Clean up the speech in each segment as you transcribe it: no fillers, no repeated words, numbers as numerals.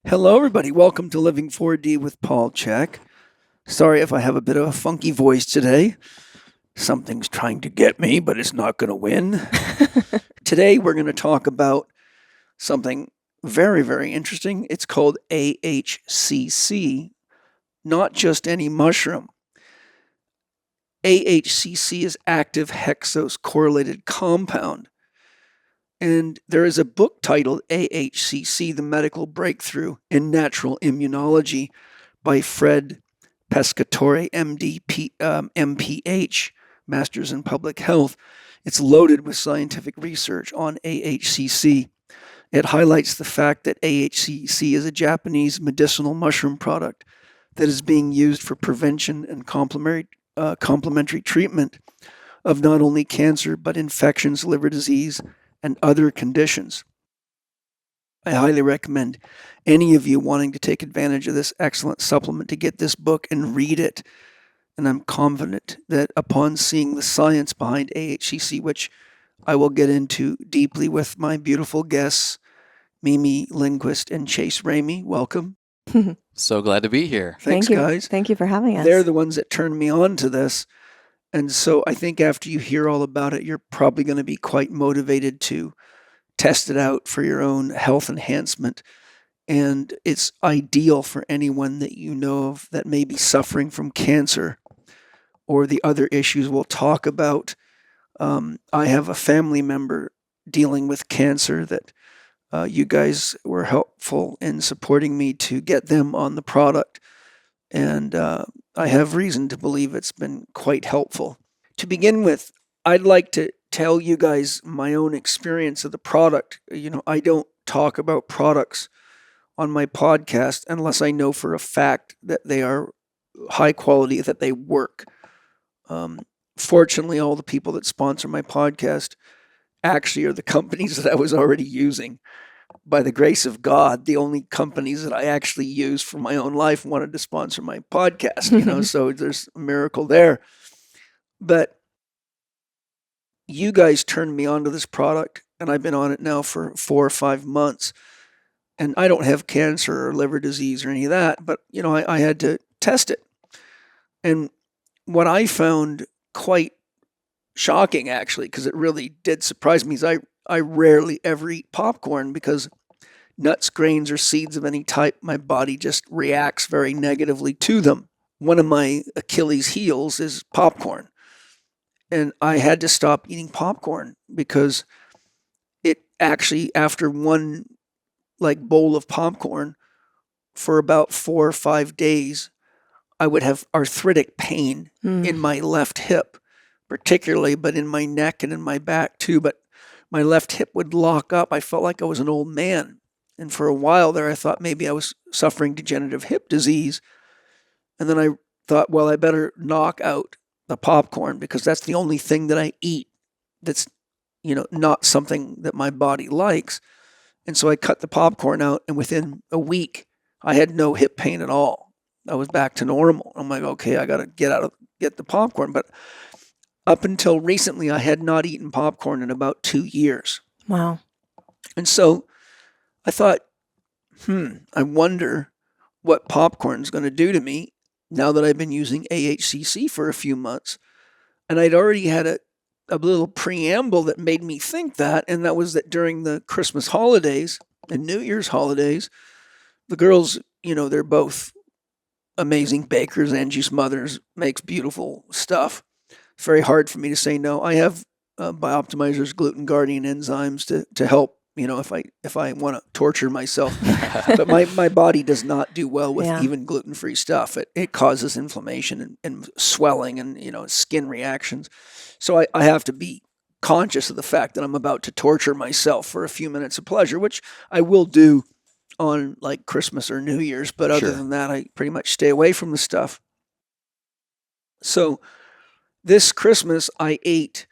Hello, everybody. Welcome to Living 4D with Paul Chek. Sorry if I have a bit of a funky voice today. Something's trying to get me, but it's not going to win. Today, we're going to talk about something very, very interesting. It's called AHCC, not just any mushroom. AHCC is Active Hexose Correlated Compound. And there is a book titled AHCC, The Medical Breakthrough in Natural Immunology by Fred Pescatore, MD, MPH, Masters in Public Health. It's loaded with scientific research on AHCC. It highlights the fact that AHCC is a Japanese medicinal mushroom product that is being used for prevention and complementary treatment of not only cancer, but infections, liver disease, and other conditions. I highly recommend any of you wanting to take advantage of this excellent supplement to get this book and read it. And I'm confident that upon seeing the science behind AHCC, which I will get into deeply with my beautiful guests, Mimi Lindquist and Chase Ramey, welcome. So glad to be here. Thanks, Thank you. guys. Thank you for having us. They're the ones that turned me on to this. And so I think after you hear all about it, you're probably going to be quite motivated to test it out for your own health enhancement. And it's ideal for anyone that you know of that may be suffering from cancer or the other issues we'll talk about. I have a family member dealing with cancer that you guys were helpful in supporting me to get them on the product. And I have reason to believe it's been quite helpful. To begin with, I'd like to tell you guys my own experience of the product. You know, I don't talk about products on my podcast unless I know for a fact that they are high quality, that they work. Fortunately, all the people that sponsor my podcast actually are the companies that I was already using. By the grace of God, the only companies that I actually use for my own life wanted to sponsor my podcast, so there's a miracle there. But you guys turned me on to this product, and I've been on it now for 4 or 5 months. And I don't have cancer or liver disease or any of that, but, I had to test it. And what I found quite shocking, actually, because it really did surprise me, is I rarely ever eat popcorn because nuts, grains, or seeds of any type, my body just reacts very negatively to them. One of my Achilles heels is popcorn. And I had to stop eating popcorn because it actually, after one bowl of popcorn for about 4 or 5 days, I would have arthritic pain in my left hip, particularly, but in my neck and in my back too. But my left hip would lock up. I felt like I was an old man. And for a while there, I thought maybe I was suffering degenerative hip disease. And then I thought, well, I better knock out the popcorn because that's the only thing that I eat that's, not something that my body likes. And so I cut the popcorn out, and within a week, I had no hip pain at all. I was back to normal. I'm like, okay, I got to get the popcorn. But up until recently, I had not eaten popcorn in about 2 years. Wow. And so I thought, I wonder what popcorn's going to do to me now that I've been using AHCC for a few months. And I'd already had a little preamble that made me think that, and that was that during the Christmas holidays and New Year's holidays, the girls, they're both amazing bakers. Angie's mother makes beautiful stuff. It's very hard for me to say no. I have Bioptimizer's gluten guardian enzymes to help, if I want to torture myself. But my body does not do well with even gluten-free stuff. It causes inflammation and swelling and, skin reactions. So I have to be conscious of the fact that I'm about to torture myself for a few minutes of pleasure, which I will do on Christmas or New Year's. But other than that, I pretty much stay away from the stuff. So this Christmas, I ate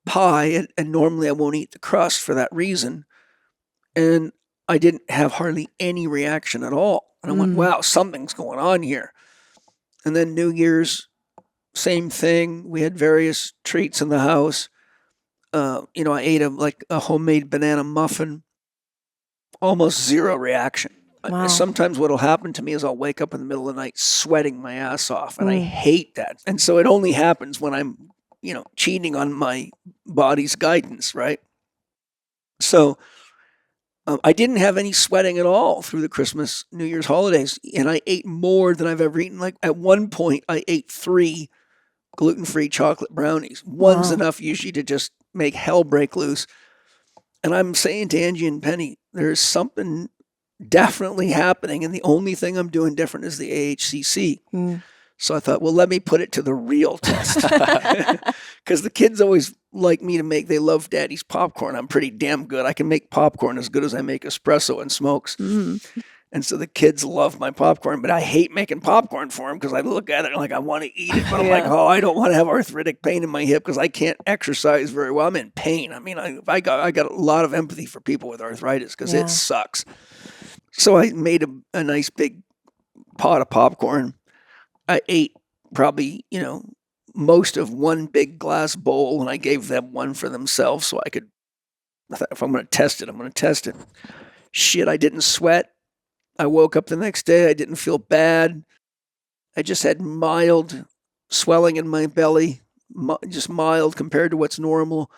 pie, and normally I won't eat the crust for that reason. And I didn't have hardly any reaction at all. And I went, wow, something's going on here. And then New Year's, same thing. We had various treats in the house. I ate a homemade banana muffin. Almost zero reaction. Wow. Sometimes what'll happen to me is I'll wake up in the middle of the night sweating my ass off, and I hate that. And so it only happens when I'm, cheating on my body's guidance, right? So I didn't have any sweating at all through the Christmas, New Year's holidays, and I ate more than I've ever eaten. Like at one point, I ate 3 gluten-free chocolate brownies. One's enough usually to just make hell break loose. And I'm saying to Angie and Penny, there's something definitely happening, and the only thing I'm doing different is the AHCC. So I thought, well, let me put it to the real test. Because the kids always like me to make, they love Daddy's popcorn. I'm pretty damn good. I can make popcorn as good as I make espresso and smokes. And so the kids love my popcorn, but I hate making popcorn for them because I look at it like I want to eat it. But I'm like, oh, I don't want to have arthritic pain in my hip because I can't exercise very well. I'm in pain. I mean, I got a lot of empathy for people with arthritis because it sucks. So I made a nice big pot of popcorn. I ate probably, most of one big glass bowl, and I gave them one for themselves so I thought, if I'm going to test it, I'm going to test it. Shit, I didn't sweat. I woke up the next day. I didn't feel bad. I just had mild swelling in my belly, just mild compared to what's normal.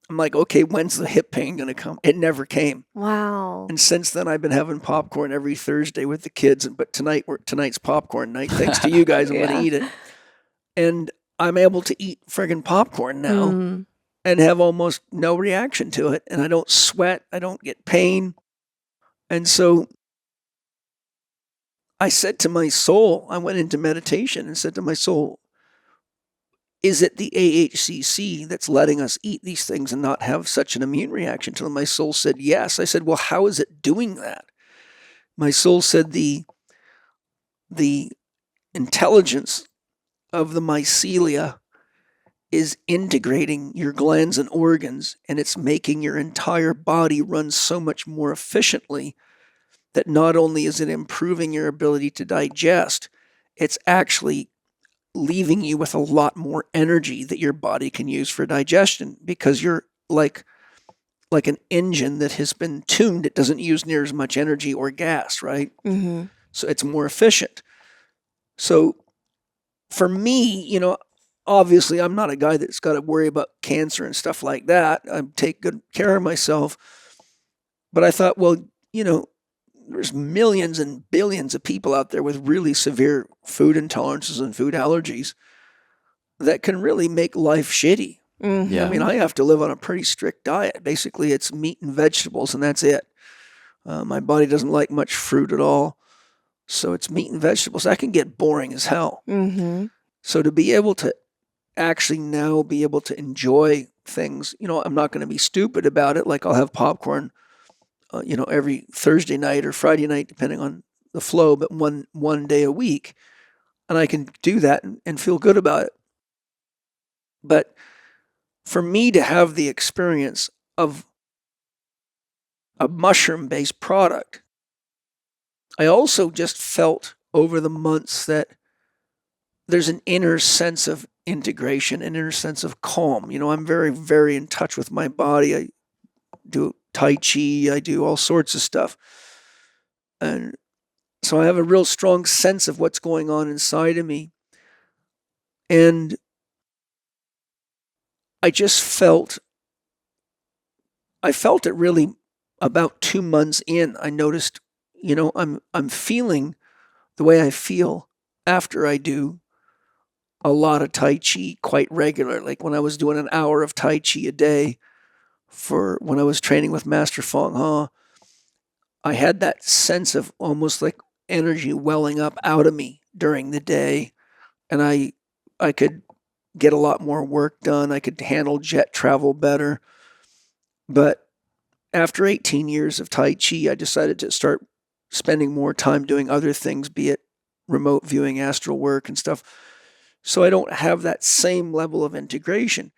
I'm like, okay, when's the hip pain going to come? It never came. Wow. And since then, I've been having popcorn every Thursday with the kids. But tonight's popcorn night. Thanks to you guys, I'm going to eat it. And I'm able to eat friggin' popcorn now and have almost no reaction to it. And I don't sweat. I don't get pain. And so I said to my soul, I went into meditation and said to my soul, is it the AHCC that's letting us eat these things and not have such an immune reaction to them? My soul said yes. I said, well, how is it doing that? My soul said the intelligence of the mycelia is integrating your glands and organs, and it's making your entire body run so much more efficiently that not only is it improving your ability to digest, it's actually leaving you with a lot more energy that your body can use for digestion because you're like an engine that has been tuned. It doesn't use near as much energy or gas, right? So it's more efficient. So for me, obviously I'm not a guy that's got to worry about cancer and stuff like that. I take good care of myself. But I thought, well, there's millions and billions of people out there with really severe food intolerances and food allergies that can really make life shitty. Yeah. I mean, I have to live on a pretty strict diet. Basically, it's meat and vegetables, and that's it. My body doesn't like much fruit at all. So it's meat and vegetables. That can get boring as hell. So to be able to actually now be able to enjoy things, I'm not going to be stupid about it. Like I'll have popcorn every Thursday night or Friday night, depending on the flow, but one day a week. And I can do that and feel good about it. But for me to have the experience of a mushroom-based product, I also just felt over the months that there's an inner sense of integration, an inner sense of calm. I'm very, very in touch with my body. I do Tai Chi, I do all sorts of stuff. And so I have a real strong sense of what's going on inside of me. And I felt it really about 2 months in. I noticed, I'm feeling the way I feel after I do a lot of Tai Chi quite regular. Like when I was doing an hour of Tai Chi a day for when I was training with Master Fong Ha, I had that sense of almost like energy welling up out of me during the day. And I could get a lot more work done. I could handle jet travel better. But after 18 years of Tai Chi, I decided to start spending more time doing other things, be it remote viewing, astral work and stuff. So I don't have that same level of integration.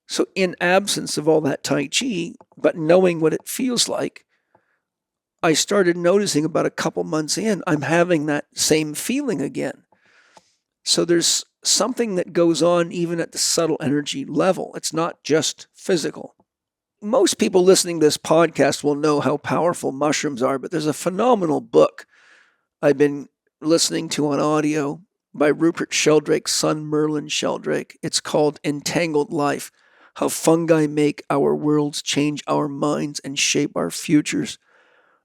So in absence of all that Tai Chi, but knowing what it feels like, I started noticing about a couple months in, I'm having that same feeling again. So there's something that goes on even at the subtle energy level. It's not just physical. most people listening to this podcast will know how powerful mushrooms are, but there's a phenomenal book I've been listening to on audio by Rupert Sheldrake's son, Merlin Sheldrake. It's called Entangled Life: How Fungi Make Our Worlds, Change Our Minds, and Shape Our Futures.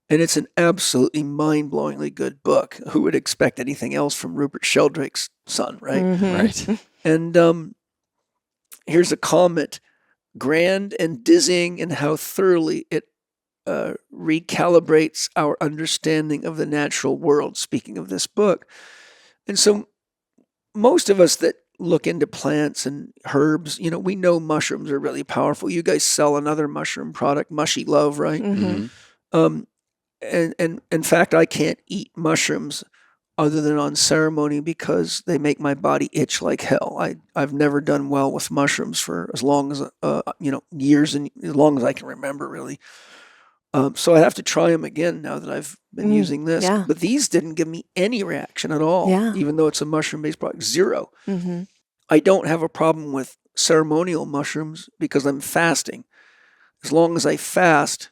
And it's an absolutely mind-blowingly good book. Who would expect anything else from Rupert Sheldrake's son, right? Right. And here's a comment: grand and dizzying in how thoroughly it recalibrates our understanding of the natural world, speaking of this book. And so most of us that look into plants and herbs, we know mushrooms are really powerful. You guys sell another mushroom product, Mushy Love, right? And in fact, I can't eat mushrooms other than on ceremony because they make my body itch like hell. I've never done well with mushrooms for as long as, years and as long as I can remember, really. So I have to try them again now that I've been using this. Yeah. But these didn't give me any reaction at all, even though it's a mushroom-based product. Zero. I don't have a problem with ceremonial mushrooms because I'm fasting. As long as I fast,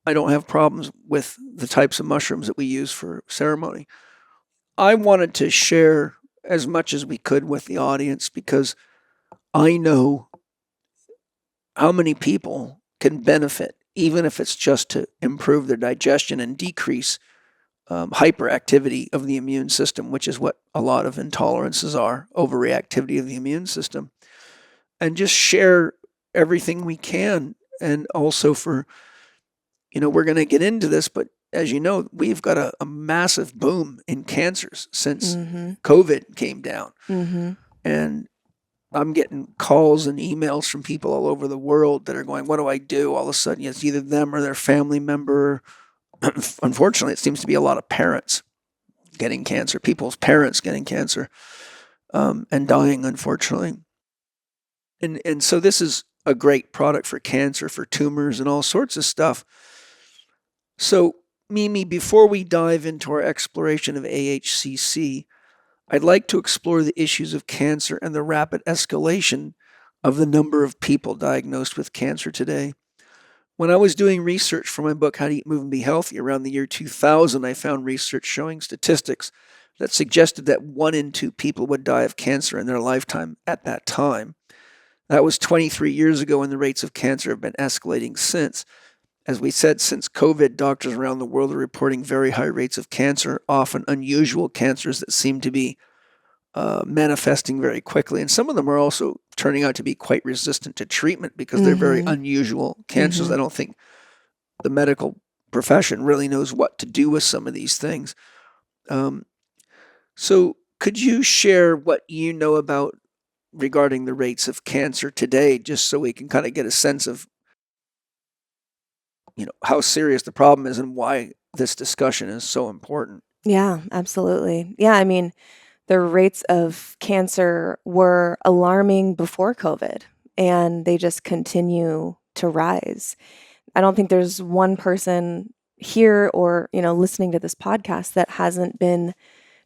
I don't have problems with the types of mushrooms that we use for ceremony. I wanted to share as much as we could with the audience because I know how many people can benefit, even if it's just to improve their digestion and decrease hyperactivity of the immune system, which is what a lot of intolerances are, overreactivity of the immune system, and just share everything we can. And also for, we're going to get into this, but as you know, we've got a massive boom in cancers since COVID came down. And I'm getting calls and emails from people all over the world that are going, what do I do? All of a sudden, it's either them or their family member. Unfortunately, it seems to be a lot of parents getting cancer, people's parents getting cancer and dying, unfortunately. And so this is a great product for cancer, for tumors, and all sorts of stuff. So, Mimi, before we dive into our exploration of AHCC, I'd like to explore the issues of cancer and the rapid escalation of the number of people diagnosed with cancer today. When I was doing research for my book, How to Eat, Move, and Be Healthy, around the year 2000, I found research showing statistics that suggested that 1 in 2 people would die of cancer in their lifetime at that time. That was 23 years ago, and the rates of cancer have been escalating since. As we said, since COVID, doctors around the world are reporting very high rates of cancer, often unusual cancers that seem to be manifesting very quickly. And some of them are also turning out to be quite resistant to treatment because they're very unusual cancers. I don't think the medical profession really knows what to do with some of these things. So could you share what you know about regarding the rates of cancer today, just so we can kind of get a sense of how serious the problem is and why this discussion is so important? Yeah, absolutely. Yeah, I mean, the rates of cancer were alarming before COVID, and they just continue to rise. I don't think there's one person here or, listening to this podcast that hasn't been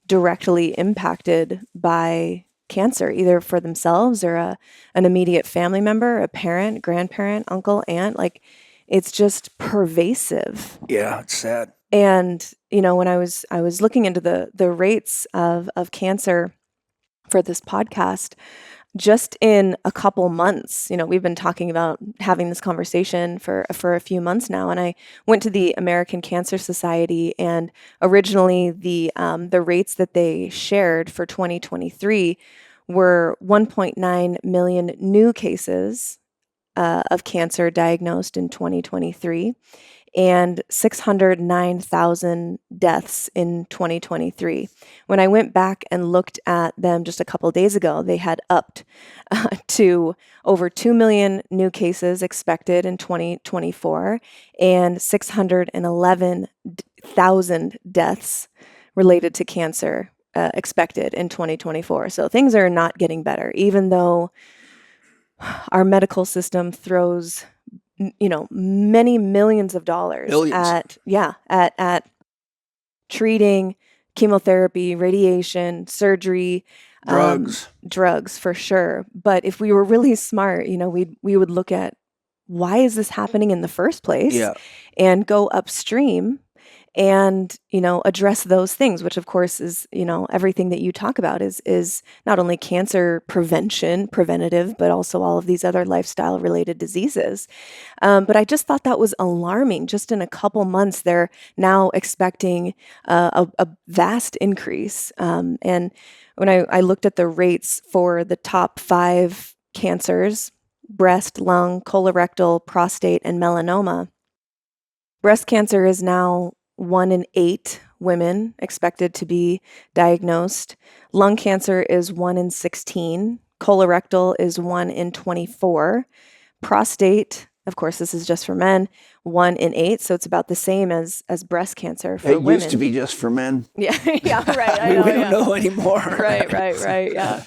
directly impacted by cancer, either for themselves or an immediate family member, a parent, grandparent, uncle, aunt. Like, it's just pervasive. Yeah, it's sad. And, when I was looking into the rates of cancer for this podcast, just in a couple months, we've been talking about having this conversation for a few months now. And I went to the American Cancer Society, and originally the rates that they shared for 2023 were 1.9 million new cases of cancer diagnosed in 2023 and 609,000 deaths in 2023. When I went back and looked at them just a couple of days ago, they had upped to over 2 million new cases expected in 2024 and 611,000 deaths related to cancer expected in 2024. So things are not getting better, even though our medical system throws many millions of dollars Billions. at treating chemotherapy, radiation, surgery, Drugs. drugs for sure. But if we were really smart, we would look at why is this happening in the first place? Yeah. And go upstream and, address those things, which of course is, everything that you talk about is not only cancer preventative, but also all of these other lifestyle related diseases. But I just thought that was alarming. Just in a couple months, they're now expecting a vast increase. And when I looked at the rates for the top 5 cancers, breast, lung, colorectal, prostate, and melanoma, breast cancer is now 1 in 8 women expected to be diagnosed. Lung cancer is 1 in 16. Colorectal is 1 in 24. Prostate, of course, this is just for men, 1 in 8. So it's about the same as breast cancer for It women. used to be just for men. Yeah, yeah, right. I know, we don't know anymore. Right, yeah.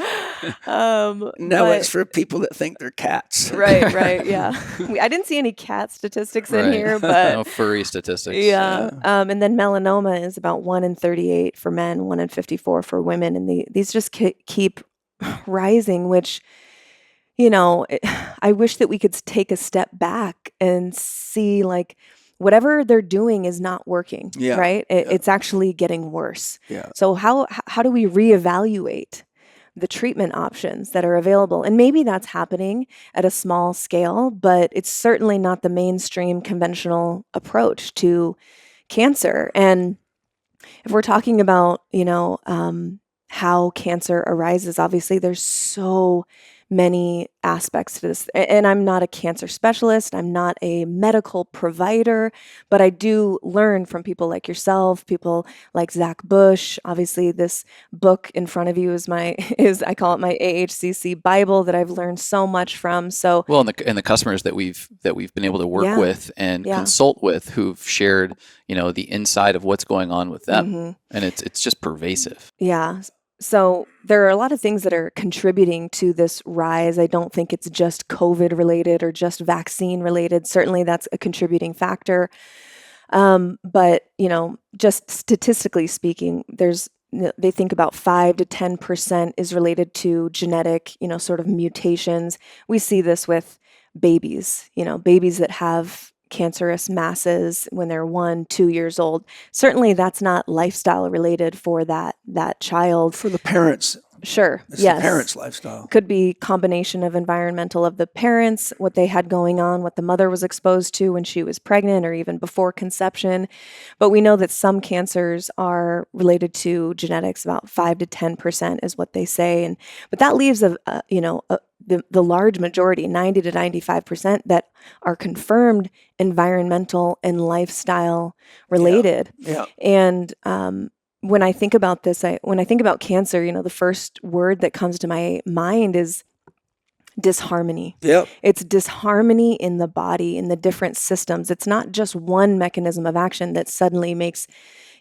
Now it's for people that think they're cats. Right, yeah. I didn't see any cat statistics in here, but no furry statistics. Yeah. And then melanoma is about 1 in 38 for men, 1 in 54 for women, and these just keep rising, which, I wish that we could take a step back and see, like, whatever they're doing is not working, right? It's actually getting worse. Yeah. So how do we reevaluate the treatment options that are available? And maybe that's happening at a small scale, but it's certainly not the mainstream conventional approach to cancer. And if we're talking about, how cancer arises, obviously there's so many aspects to this. And I'm not a cancer specialist. I'm not a medical provider, but I do learn from people like yourself, people like Zach Bush. Obviously, this book in front of you is I call it my AHCC Bible that I've learned so much from. So well, and the customers that we've been able to work with and consult with, who've shared, the inside of what's going on with them, and it's just pervasive. Yeah. So there are a lot of things that are contributing to this rise. I don't think it's just COVID related or just vaccine related. Certainly that's a contributing factor. But, just statistically speaking, they think about 5 to 10% is related to genetic, sort of mutations. We see this with babies, babies that have cancerous masses when they're 1-2 years old. Certainly that's not lifestyle related for that child. For the parents. Sure. It's yes. the parents' lifestyle. Could be combination of environmental of the parents, what they had going on, what the mother was exposed to when she was pregnant or even before conception. But we know that some cancers are related to genetics. About 5 to 10% is what they say. But that leaves the large majority, 90 to 95%, that are confirmed environmental and lifestyle related. Yeah. And when I think about this, when I think about cancer, the first word that comes to my mind is disharmony. Yep. It's disharmony in the body, in the different systems. It's not just one mechanism of action that suddenly makes,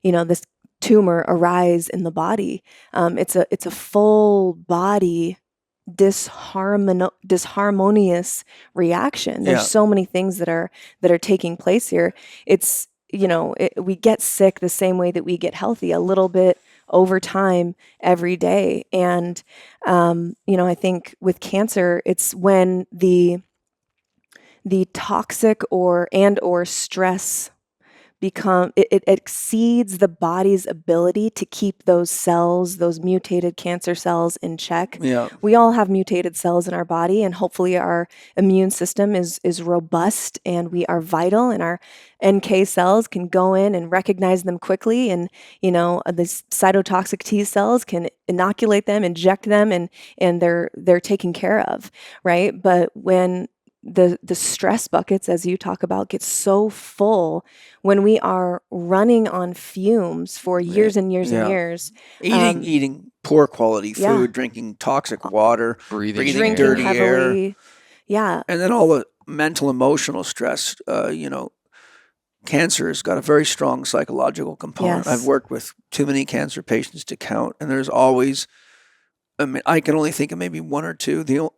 this tumor arise in the body. It's a full body disharmonious reaction. There's so many things that are taking place here. It's we get sick the same way that we get healthy, a little bit over time every day. And, I think with cancer, it's when the toxic or stress it exceeds the body's ability to keep those cells, those mutated cancer cells, in check. Yeah. We all have mutated cells in our body, and hopefully our immune system is robust and we are vital, and our NK cells can go in and recognize them quickly, and the cytotoxic T cells can inoculate them, inject them, and they're taken care of, right? But when the stress buckets, as you talk about, get so full, when we are running on fumes for years and years and years, eating poor quality food, drinking toxic water, breathing dirty heavily, air, and then all the mental emotional stress. Cancer has got a very strong psychological component. I've worked with too many cancer patients to count, and there's always, I can only think of maybe 1 or 2. The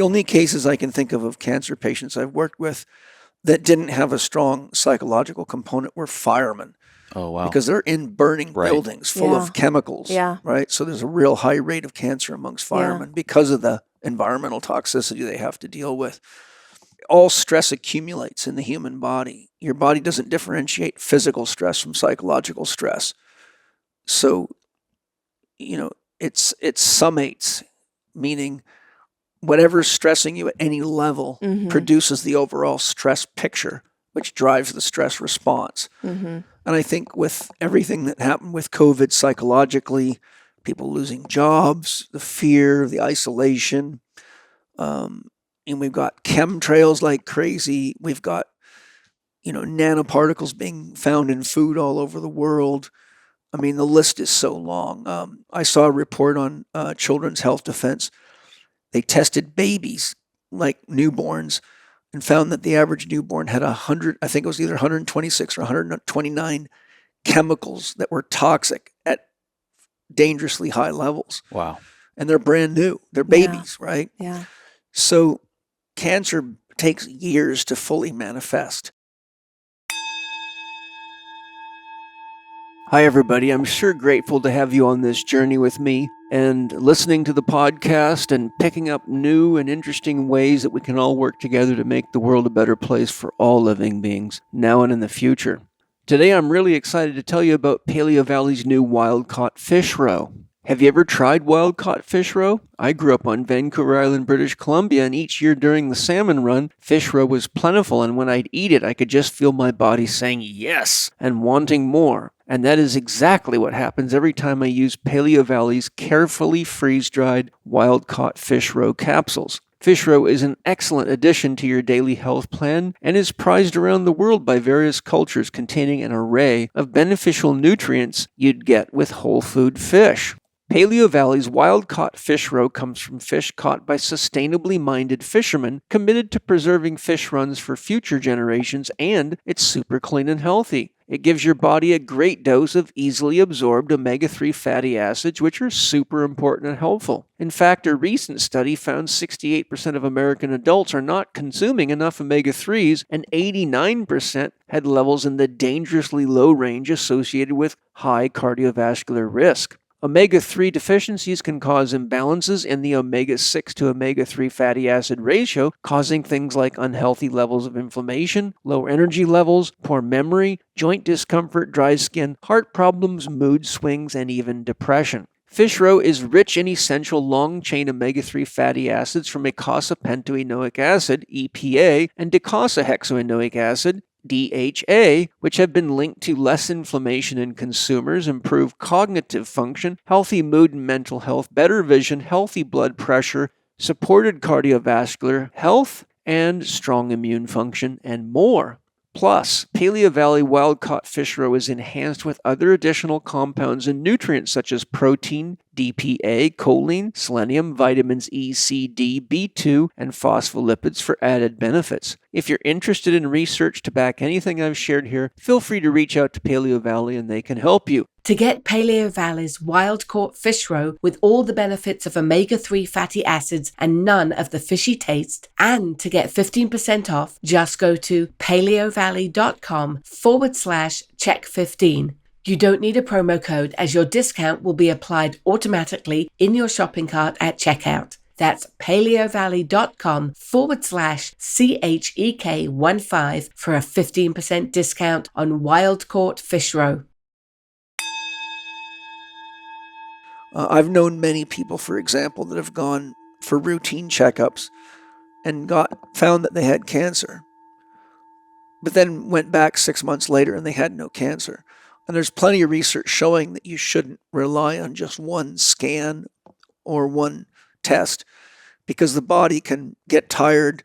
only cases I can think of cancer patients I've worked with that didn't have a strong psychological component were firemen. Oh, wow. Because they're in burning buildings full of chemicals, right? So there's a real high rate of cancer amongst firemen because of the environmental toxicity they have to deal with. all stress accumulates in the human body. Your body doesn't differentiate physical stress from psychological stress. So, it summates, meaning whatever's stressing you at any level produces the overall stress picture, which drives the stress response. And I think with everything that happened with COVID psychologically, people losing jobs, the fear, the isolation, and we've got chemtrails like crazy. We've got, nanoparticles being found in food all over the world. I mean, the list is so long. I saw a report on Children's Health Defense. They tested babies, like newborns, and found that the average newborn had 100, I think it was either 126 or 129 chemicals that were toxic at dangerously high levels. Wow. And they're brand new. They're babies, right? Yeah. So cancer takes years to fully manifest. Hi, everybody. I'm sure grateful to have you on this journey with me and listening to the podcast and picking up new and interesting ways that we can all work together to make the world a better place for all living beings, now and in the future. Today, I'm really excited to tell you about Paleo Valley's new wild-caught fish roe. Have you ever tried wild-caught fish roe? I grew up on Vancouver Island, British Columbia, and each year during the salmon run, fish roe was plentiful, and when I'd eat it, I could just feel my body saying yes and wanting more. And that is exactly what happens every time I use Paleo Valley's carefully freeze-dried wild-caught fish roe capsules. Fish roe is an excellent addition to your daily health plan and is prized around the world by various cultures, containing an array of beneficial nutrients you'd get with whole food fish. Paleo Valley's wild-caught fish roe comes from fish caught by sustainably minded fishermen committed to preserving fish runs for future generations, and it's super clean and healthy. It gives your body a great dose of easily absorbed omega-3 fatty acids, which are super important and helpful. In fact, a recent study found 68% of American adults are not consuming enough omega-3s, and 89% had levels in the dangerously low range associated with high cardiovascular risk. Omega-3 deficiencies can cause imbalances in the omega-6 to omega-3 fatty acid ratio, causing things like unhealthy levels of inflammation, low energy levels, poor memory, joint discomfort, dry skin, heart problems, mood swings, and even depression. Fish roe is rich in essential long-chain omega-3 fatty acids from eicosapentaenoic acid, EPA, and docosahexaenoic acid, DHA, which have been linked to less inflammation in consumers, improved cognitive function, healthy mood and mental health, better vision, healthy blood pressure, supported cardiovascular health, and strong immune function, and more. Plus, Paleo Valley wild-caught fish roe is enhanced with other additional compounds and nutrients such as protein, DPA, choline, selenium, vitamins E, C, D, B2, and phospholipids for added benefits. If you're interested in research to back anything I've shared here, feel free to reach out to Paleo Valley and they can help you. To get Paleo Valley's wild-caught fish roe with all the benefits of omega-3 fatty acids and none of the fishy taste, and to get 15% off, just go to paleovalley.com/Chek15. You don't need a promo code, as your discount will be applied automatically in your shopping cart at checkout. That's paleovalley.com/CHEK15 for a 15% discount on wild-caught fish roe. I've known many people, for example, that have gone for routine checkups and found that they had cancer, but then went back 6 months later and they had no cancer. And there's plenty of research showing that you shouldn't rely on just one scan or one test, because the body can get tired,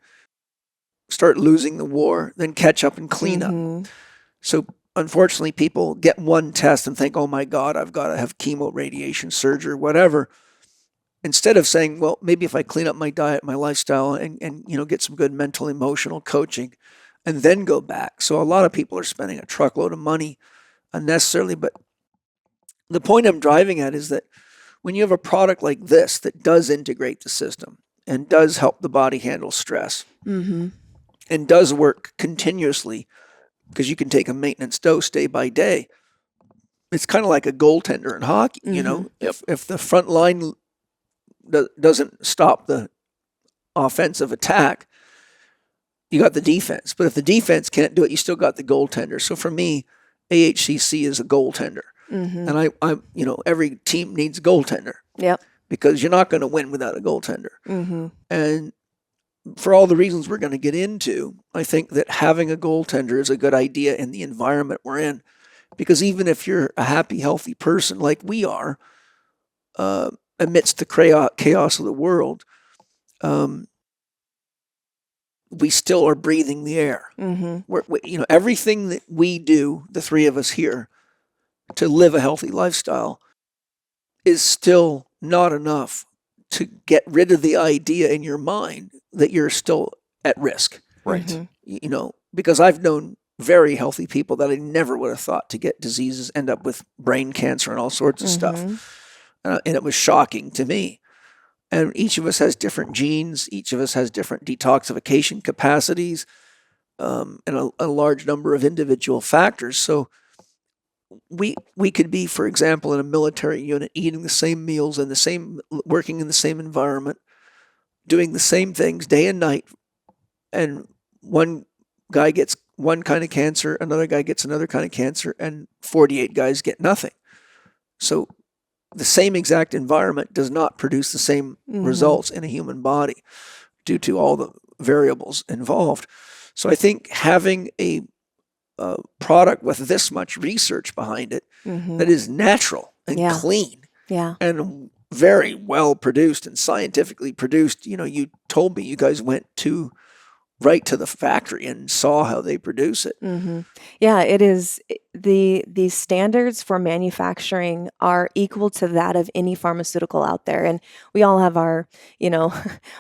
start losing the war, then catch up and clean up. So unfortunately, people get one test and think, oh my God, I've got to have chemo, radiation, surgery, whatever. Instead of saying, well, maybe if I clean up my diet, my lifestyle, and get some good mental, emotional coaching, and then go back. So a lot of people are spending a truckload of money unnecessarily. But the point I'm driving at is that when you have a product like this that does integrate the system and does help the body handle stress and does work continuously, because you can take a maintenance dose day by day. It's kind of like a goaltender in hockey, If the front line doesn't stop the offensive attack, you got the defense. But if the defense can't do it, you still got the goaltender. So for me, AHCC is a goaltender. And I every team needs a goaltender. Yep. Because you're not going to win without a goaltender. And for all the reasons we're going to get into, I think that having a goaltender is a good idea in the environment we're in. Because even if you're a happy, healthy person like we are, amidst the chaos of the world, we still are breathing the air. Everything that we do, the three of us here, to live a healthy lifestyle is still not enough to get rid of the idea in your mind that you're still at risk. Right. Because I've known very healthy people that I never would have thought to get diseases, end up with brain cancer and all sorts of stuff. And it was shocking to me. And each of us has different genes. Each of us has different detoxification capacities, and a large number of individual factors. So we could be, for example, in a military unit, eating the same meals and working in the same environment, doing the same things day and night, and one guy gets one kind of cancer, another guy gets another kind of cancer, and 48 guys get nothing. So the same exact environment does not produce the same results in a human body due to all the variables involved. So I think having a product with this much research behind it that is natural and clean and very well produced and scientifically produced. You told me you guys went right to the factory and saw how they produce it. Yeah, it is. The standards for manufacturing are equal to that of any pharmaceutical out there. And we all have our,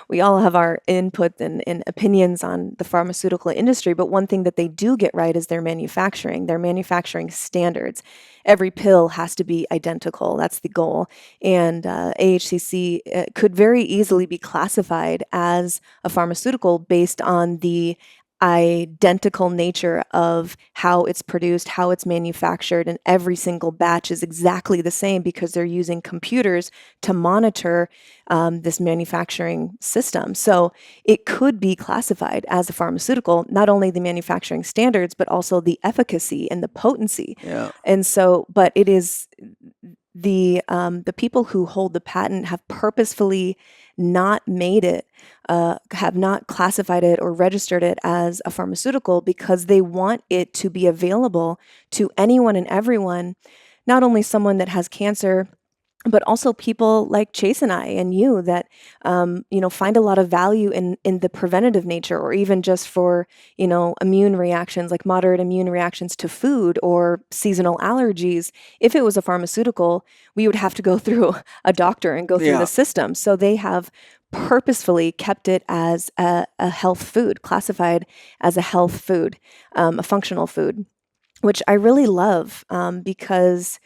we all have our input and opinions on the pharmaceutical industry. But one thing that they do get right is their manufacturing standards. Every pill has to be identical. That's the goal. And AHCC could very easily be classified as a pharmaceutical based on the identical nature of how it's produced, how it's manufactured, and every single batch is exactly the same because they're using computers to monitor this manufacturing system. So it could be classified as a pharmaceutical, not only the manufacturing standards, but also the efficacy and the potency. Yeah. And so, but it is the people who hold the patent have purposefully not made it, have not classified it or registered it as a pharmaceutical because they want it to be available to anyone and everyone, not only someone that has cancer, but also people like Chase and I and you that, find a lot of value in the preventative nature, or even just for, immune reactions, like moderate immune reactions to food or seasonal allergies. If it was a pharmaceutical, we would have to go through a doctor and go through the system. So they have purposefully kept it as a health food, classified as a health food, a functional food, which I really love because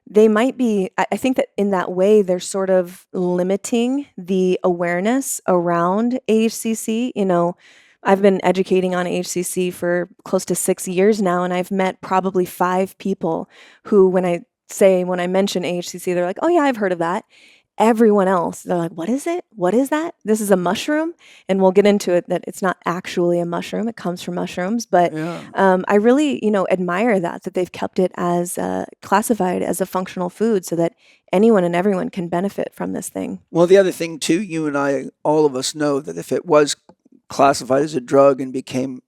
they might be, I think that in that way, they're sort of limiting the awareness around AHCC. I've been educating on AHCC for close to 6 years now, and I've met probably 5 people who, when I mention AHCC, they're like, oh yeah, I've heard of that. Everyone else, they're like, what is it? What is that? This is a mushroom. And we'll get into it that it's not actually a mushroom. It comes from mushrooms. But I really, admire that they've kept it as classified as a functional food so that anyone and everyone can benefit from this thing. Well, the other thing too, you and I, all of us know that if it was classified as a drug and became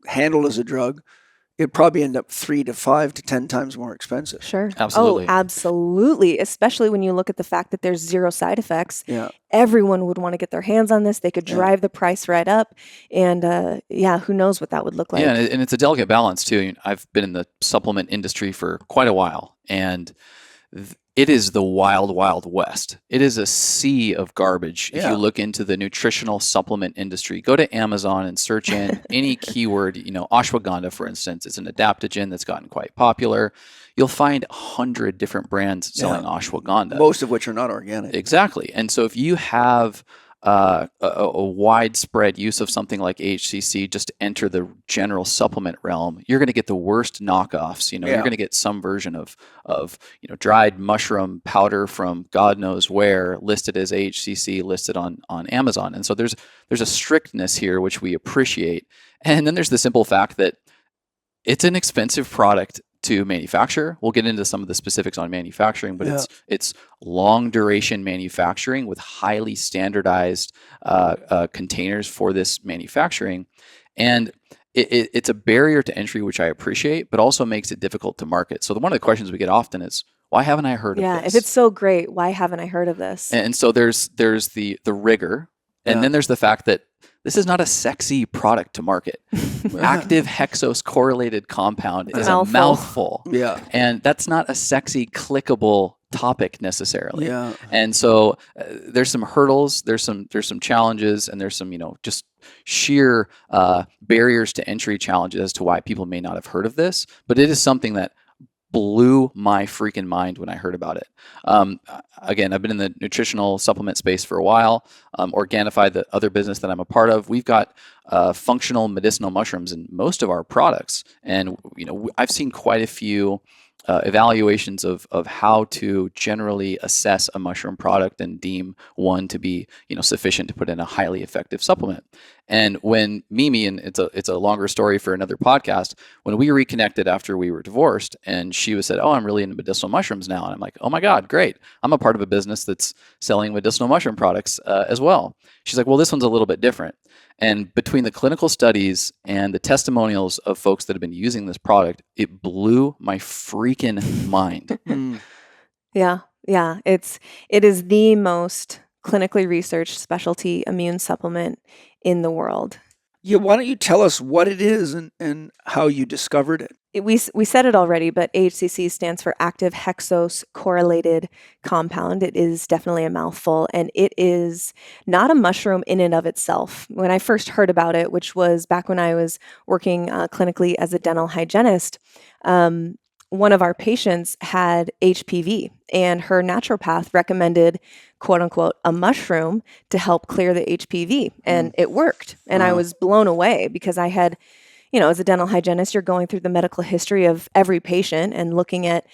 handled as a drug, it'd probably end up 3 to 5 to 10 times more expensive. Sure. Absolutely. Oh, absolutely. Especially when you look at the fact that there's 0 side effects. Yeah. Everyone would want to get their hands on this. They could drive the price right up. And who knows what that would look like. Yeah, and it's a delicate balance too. I've been in the supplement industry for quite a while, and it is the wild, wild west. It is a sea of garbage. If you look into the nutritional supplement industry, go to Amazon and search in any keyword, ashwagandha, for instance. It's an adaptogen that's gotten quite popular. You'll find 100 different brands selling ashwagandha. Most of which are not organic. Exactly. And so if you have a widespread use of something like AHCC just to enter the general supplement realm, you're going to get the worst knockoffs. You're going to get some version of dried mushroom powder from God knows where listed as AHCC, listed on Amazon. And so there's a strictness here which we appreciate. And then there's the simple fact that it's an expensive product to manufacture. We'll get into some of the specifics on manufacturing, but it's long duration manufacturing with highly standardized containers for this manufacturing. And it's a barrier to entry, which I appreciate, but also makes it difficult to market. So one of the questions we get often is, why haven't I heard of this? Yeah, if it's so great, why haven't I heard of this? And so there's the rigor, and then there's the fact that this is not a sexy product to market. Active Hexose Correlated Compound is a mouthful. Yeah. And that's not a sexy, clickable topic necessarily. Yeah. And so there's some hurdles, there's some challenges, and there's some, just sheer barriers to entry challenges as to why people may not have heard of this. But it is something that blew my freaking mind when I heard about it. Again, I've been in the nutritional supplement space for a while. Organifi, the other business that I'm a part of, we've got functional medicinal mushrooms in most of our products. And, I've seen quite a few evaluations of how to generally assess a mushroom product and deem one to be, sufficient to put in a highly effective supplement. And when Mimi, and it's a longer story for another podcast, when we reconnected after we were divorced, and she said, "Oh, I'm really into medicinal mushrooms now," and I'm like, "Oh my God, great! I'm a part of a business that's selling medicinal mushroom products as well." She's like, "Well, this one's a little bit different." And between the clinical studies and the testimonials of folks that have been using this product, it blew my freaking mind. Yeah. It is the most clinically researched specialty immune supplement in the world. Yeah, why don't you tell us what it is and how you discovered it? We said it already, but AHCC stands for Active Hexose Correlated Compound. It is definitely a mouthful, and it is not a mushroom in and of itself. When I first heard about it, which was back when I was working clinically as a dental hygienist, one of our patients had HPV, and her naturopath recommended, quote unquote, a mushroom to help clear the HPV. And it worked. And I was blown away because I had, as a dental hygienist, you're going through the medical history of every patient and looking at,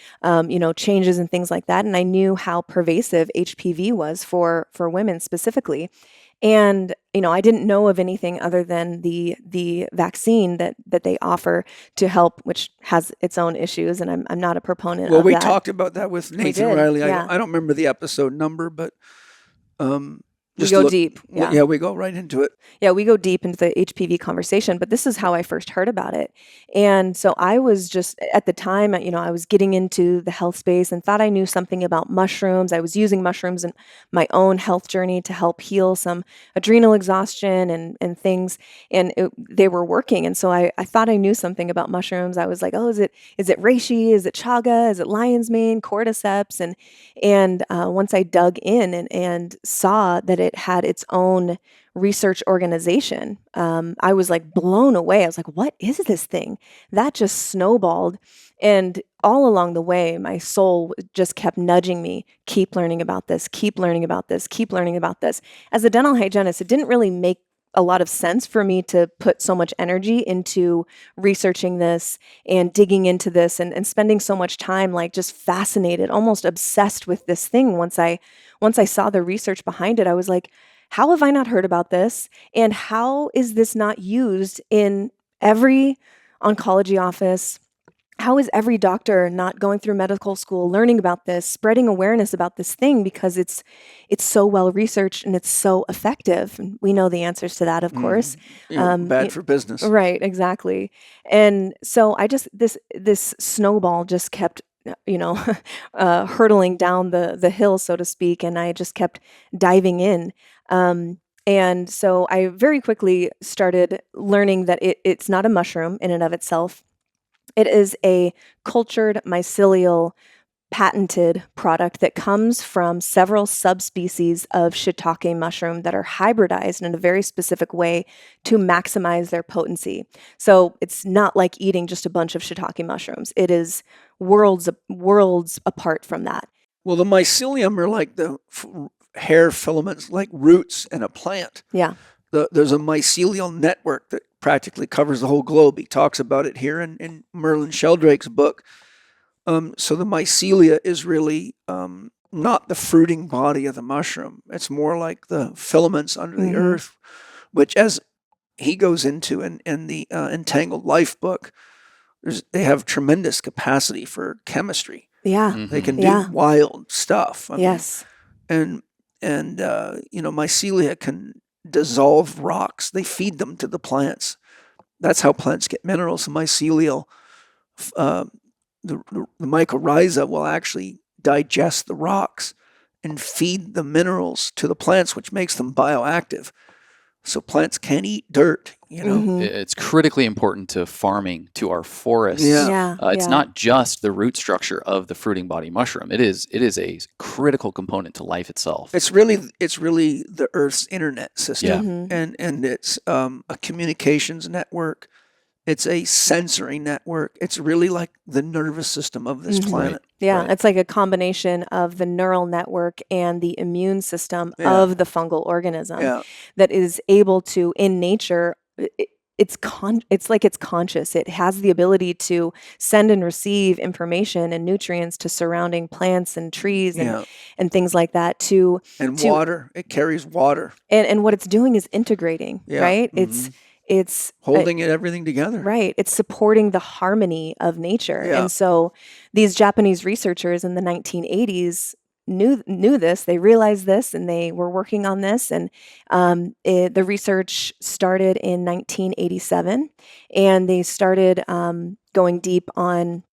changes and things like that. And I knew how pervasive HPV was for women specifically. And, I didn't know of anything other than the vaccine that they offer to help, which has its own issues. And I'm not a proponent of that. Well, we talked about that with Nathan Riley. Yeah. I don't remember the episode number, but we go deep. Yeah, we go right into it. Yeah, we go deep into the HPV conversation, but this is how I first heard about it. And so I was just, at the time, I was getting into the health space and thought I knew something about mushrooms. I was using mushrooms in my own health journey to help heal some adrenal exhaustion and things, and they were working. And so I thought I knew something about mushrooms. I was like, oh, is it reishi? Is it chaga? Is it lion's mane, cordyceps? And once I dug in and saw that it had its own research organization, I was like blown away. I was like, what is this thing? That just snowballed. And all along the way, my soul just kept nudging me, keep learning about this, keep learning about this, keep learning about this. As a dental hygienist, it didn't really make a lot of sense for me to put so much energy into researching this and digging into this and spending so much time, like just fascinated, almost obsessed with this thing. Once I saw the research behind it, I was like, how have I not heard about this? And how is this not used in every oncology office? How is every doctor not going through medical school, learning about this, spreading awareness about this thing, because it's so well researched and it's so effective? And we know the answers to that, of course. Bad for business. Right, exactly. And so I just, this snowball just kept hurtling down the hill, so to speak, and I just kept diving in. And so I very quickly started learning that it's not a mushroom in and of itself. It is a cultured mycelial patented product that comes from several subspecies of shiitake mushroom that are hybridized in a very specific way to maximize their potency. So it's not like eating just a bunch of shiitake mushrooms. It is worlds apart from that. Well, the mycelium are like hair filaments like roots in a plant. Yeah. There's a mycelial network that practically covers the whole globe. He talks about it here in Merlin Sheldrake's book. So the mycelia is really not the fruiting body of the mushroom. It's more like the filaments under the earth, which, as he goes into in the Entangled Life book, they have tremendous capacity for chemistry. Yeah. They can do wild stuff. Yes. And mycelia can dissolve rocks. They feed them to the plants. That's how plants get minerals. The mycelial, the mycorrhiza will actually digest the rocks and feed the minerals to the plants, which makes them bioactive. So plants can't eat dirt, It's critically important to farming, to our forests. It's not just the root structure of the fruiting body mushroom. It is a critical component to life itself. It's really the Earth's internet system, and it's a communications network. It's a sensory network. It's really like the nervous system of this planet. Right. Yeah, Right. it's like a combination of the neural network and the immune system of the fungal organism that is able to, in nature, it's like it's conscious. It has the ability to send and receive information and nutrients to surrounding plants and trees and things like that. Water. It carries water. And what it's doing is integrating, right? It's holding everything together. Right. It's supporting the harmony of nature. Yeah. And so these Japanese researchers in the 1980s knew this, they realized this, and they were working on this. And the research started in 1987, and they started going deep on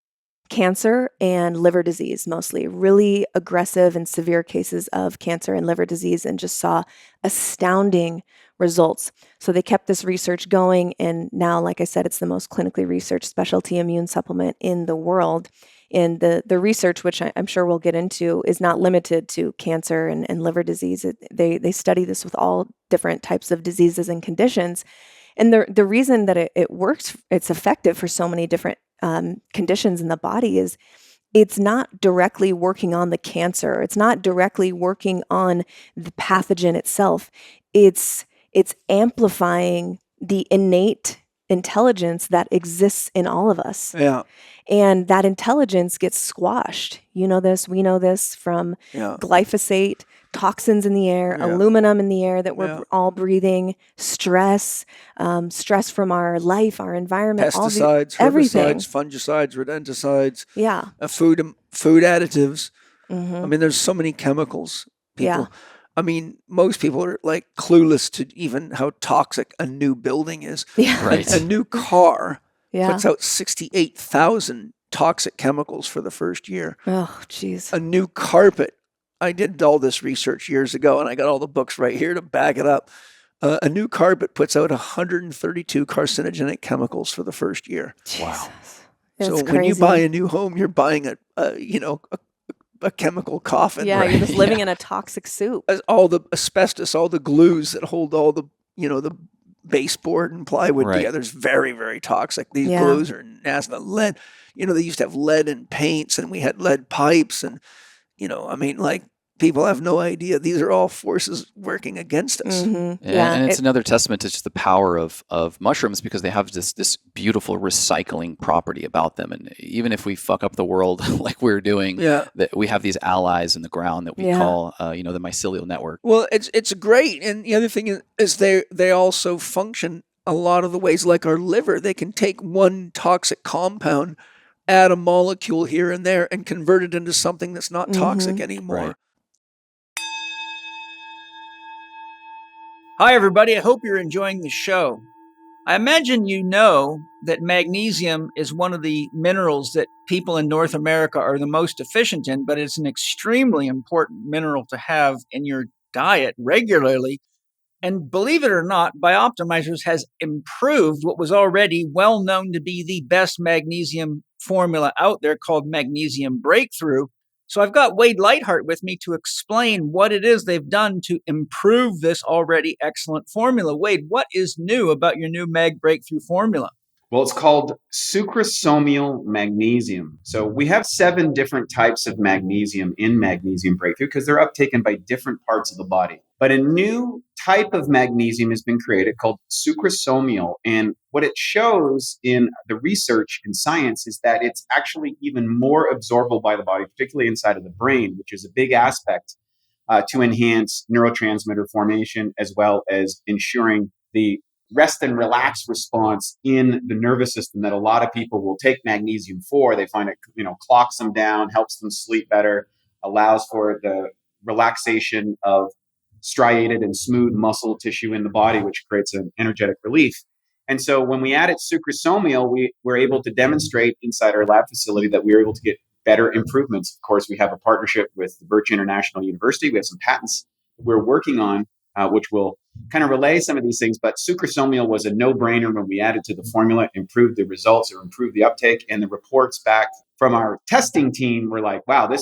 cancer and liver disease, mostly really aggressive and severe cases of cancer and liver disease, and just saw astounding results. So they kept this research going, and now, like I said, it's the most clinically researched specialty immune supplement in the world. And the research, which I'm sure we'll get into, is not limited to cancer and liver disease. They study this with all different types of diseases and conditions. And the reason that it works, it's effective for so many different conditions in the body is it's not directly working on the cancer. It's not directly working on the pathogen itself. It's amplifying the innate intelligence that exists in all of us. Yeah. And that intelligence gets squashed. You know this, we know this from glyphosate, toxins in the air, aluminum in the air that we're all breathing, stress from our life, our environment, pesticides, everything. herbicides, fungicides, rodenticides, Yeah. Food additives. I mean, there's so many chemicals. I mean, most people are like clueless to even how toxic a new building is. Yeah. Right. A new car Yeah. puts out 68,000 toxic chemicals for the first year. Oh, geez. A new carpet. I did all this research years ago, and I got all the books right here to back it up. A new carpet puts out 132 carcinogenic chemicals for the first year. Wow. That's So crazy. when you buy a new home, you're buying a chemical coffin. Yeah, right? you're just living in a toxic soup. All the asbestos, all the glues that hold all the the baseboard and plywood together is very, very toxic. These glues are nasty. Lead, they used to have lead in paints, and we had lead pipes, and people have no idea. These are all forces working against us. Mm-hmm. And it's another testament to just the power of mushrooms, because they have this beautiful recycling property about them. And even if we fuck up the world like we're doing, that we have these allies in the ground that we call, the mycelial network. Well, it's great. And the other thing is they also function a lot of the ways like our liver. They can take one toxic compound, add a molecule here and there, and convert it into something that's not toxic anymore. Right. Hi, everybody. I hope you're enjoying the show. I imagine you know that magnesium is one of the minerals that people in North America are the most deficient in, but it's an extremely important mineral to have in your diet regularly. And believe it or not, Bioptimizers has improved what was already well known to be the best magnesium formula out there, called Magnesium Breakthrough. So I've got Wade Lightheart with me to explain what it is they've done to improve this already excellent formula. Wade, what is new about your new Mag Breakthrough formula? Well, it's called sucrosomial magnesium. So we have 7 different types of magnesium in Magnesium Breakthrough because they're uptaken by different parts of the body. But a new type of magnesium has been created called sucrosomial. And what it shows in the research in science is that it's actually even more absorbable by the body, particularly inside of the brain, which is a big aspect to enhance neurotransmitter formation, as well as ensuring the rest and relax response in the nervous system that a lot of people will take magnesium for. They find it, clocks them down, helps them sleep better, allows for the relaxation of striated and smooth muscle tissue in the body, which creates an energetic relief. And so when we added sucrosomial, we were able to demonstrate inside our lab facility that we were able to get better improvements. Of course, we have a partnership with the Birch International University. We have some patents we're working on, which will kind of relay some of these things. But sucrosomial was a no-brainer when we added to the formula, improved the results or improved the uptake. And the reports back from our testing team were like, wow,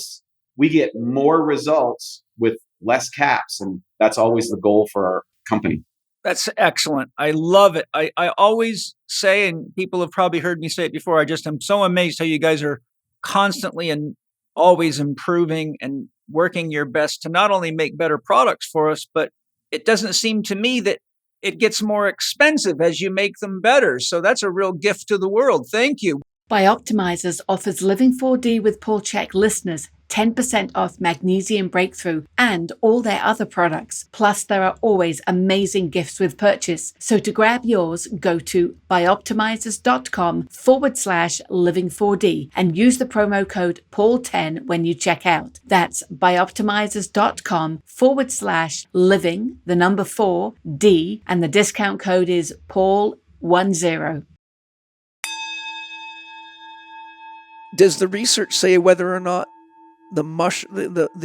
we get more results with less caps. And that's always the goal for our company. That's excellent. I love it. I always say, and people have probably heard me say it before, I'm so amazed how you guys are constantly and always improving and working your best to not only make better products for us, but it doesn't seem to me that it gets more expensive as you make them better. So that's a real gift to the world. Thank you. Bioptimizers offers Living 4D with Paul Chek listeners 10% off Magnesium Breakthrough and all their other products. Plus, there are always amazing gifts with purchase. So to grab yours, go to bioptimizers.com/living4D and use the promo code Paul10 when you check out. That's bioptimizers.com/living, the number 4D, and the discount code is Paul10. Does the research say whether or not the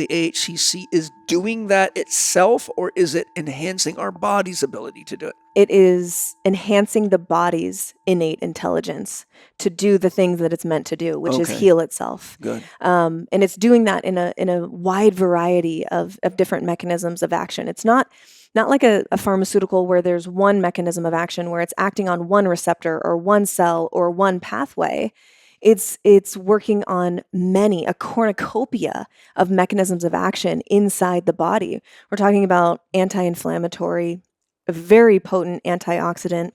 AHCC is doing that itself, or is it enhancing our body's ability to do it? It is enhancing the body's innate intelligence to do the things that it's meant to do, which is heal itself. Good. And it's doing that in a wide variety of different mechanisms of action. It's not like a pharmaceutical where there's one mechanism of action where it's acting on one receptor or one cell or one pathway. It's working on a cornucopia of mechanisms of action inside the body. We're talking about anti-inflammatory, a very potent antioxidant,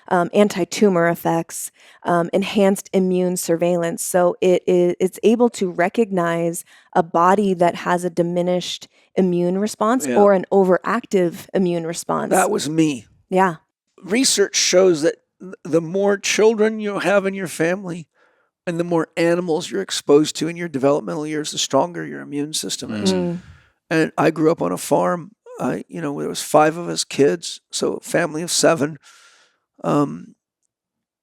anti-tumor effects, enhanced immune surveillance. So it's able to recognize a body that has a diminished immune response or an overactive immune response. That was me. Yeah. Research shows that the more children you have in your family and the more animals you're exposed to in your developmental years, the stronger your immune system is. And I grew up on a farm. There was 5 of us kids, so a family of 7.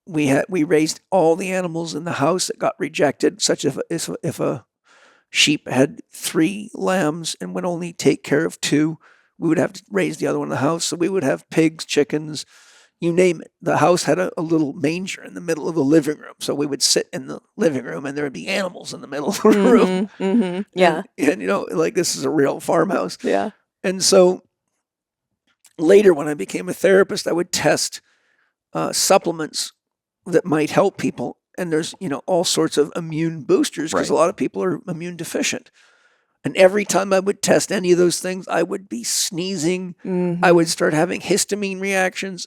We raised all the animals in the house that got rejected, such if a sheep had 3 lambs and would only take care of 2, we would have to raise the other one in the house. So we would have pigs, chickens, you name it. The house had a little manger in the middle of the living room. So we would sit in the living room and there would be animals in the middle of the room. Mm-hmm. Yeah. And this is a real farmhouse. Yeah. And so later when I became a therapist, I would test supplements that might help people. And there's, all sorts of immune boosters because a lot of people are immune deficient. And every time I would test any of those things, I would be sneezing. I would start having histamine reactions.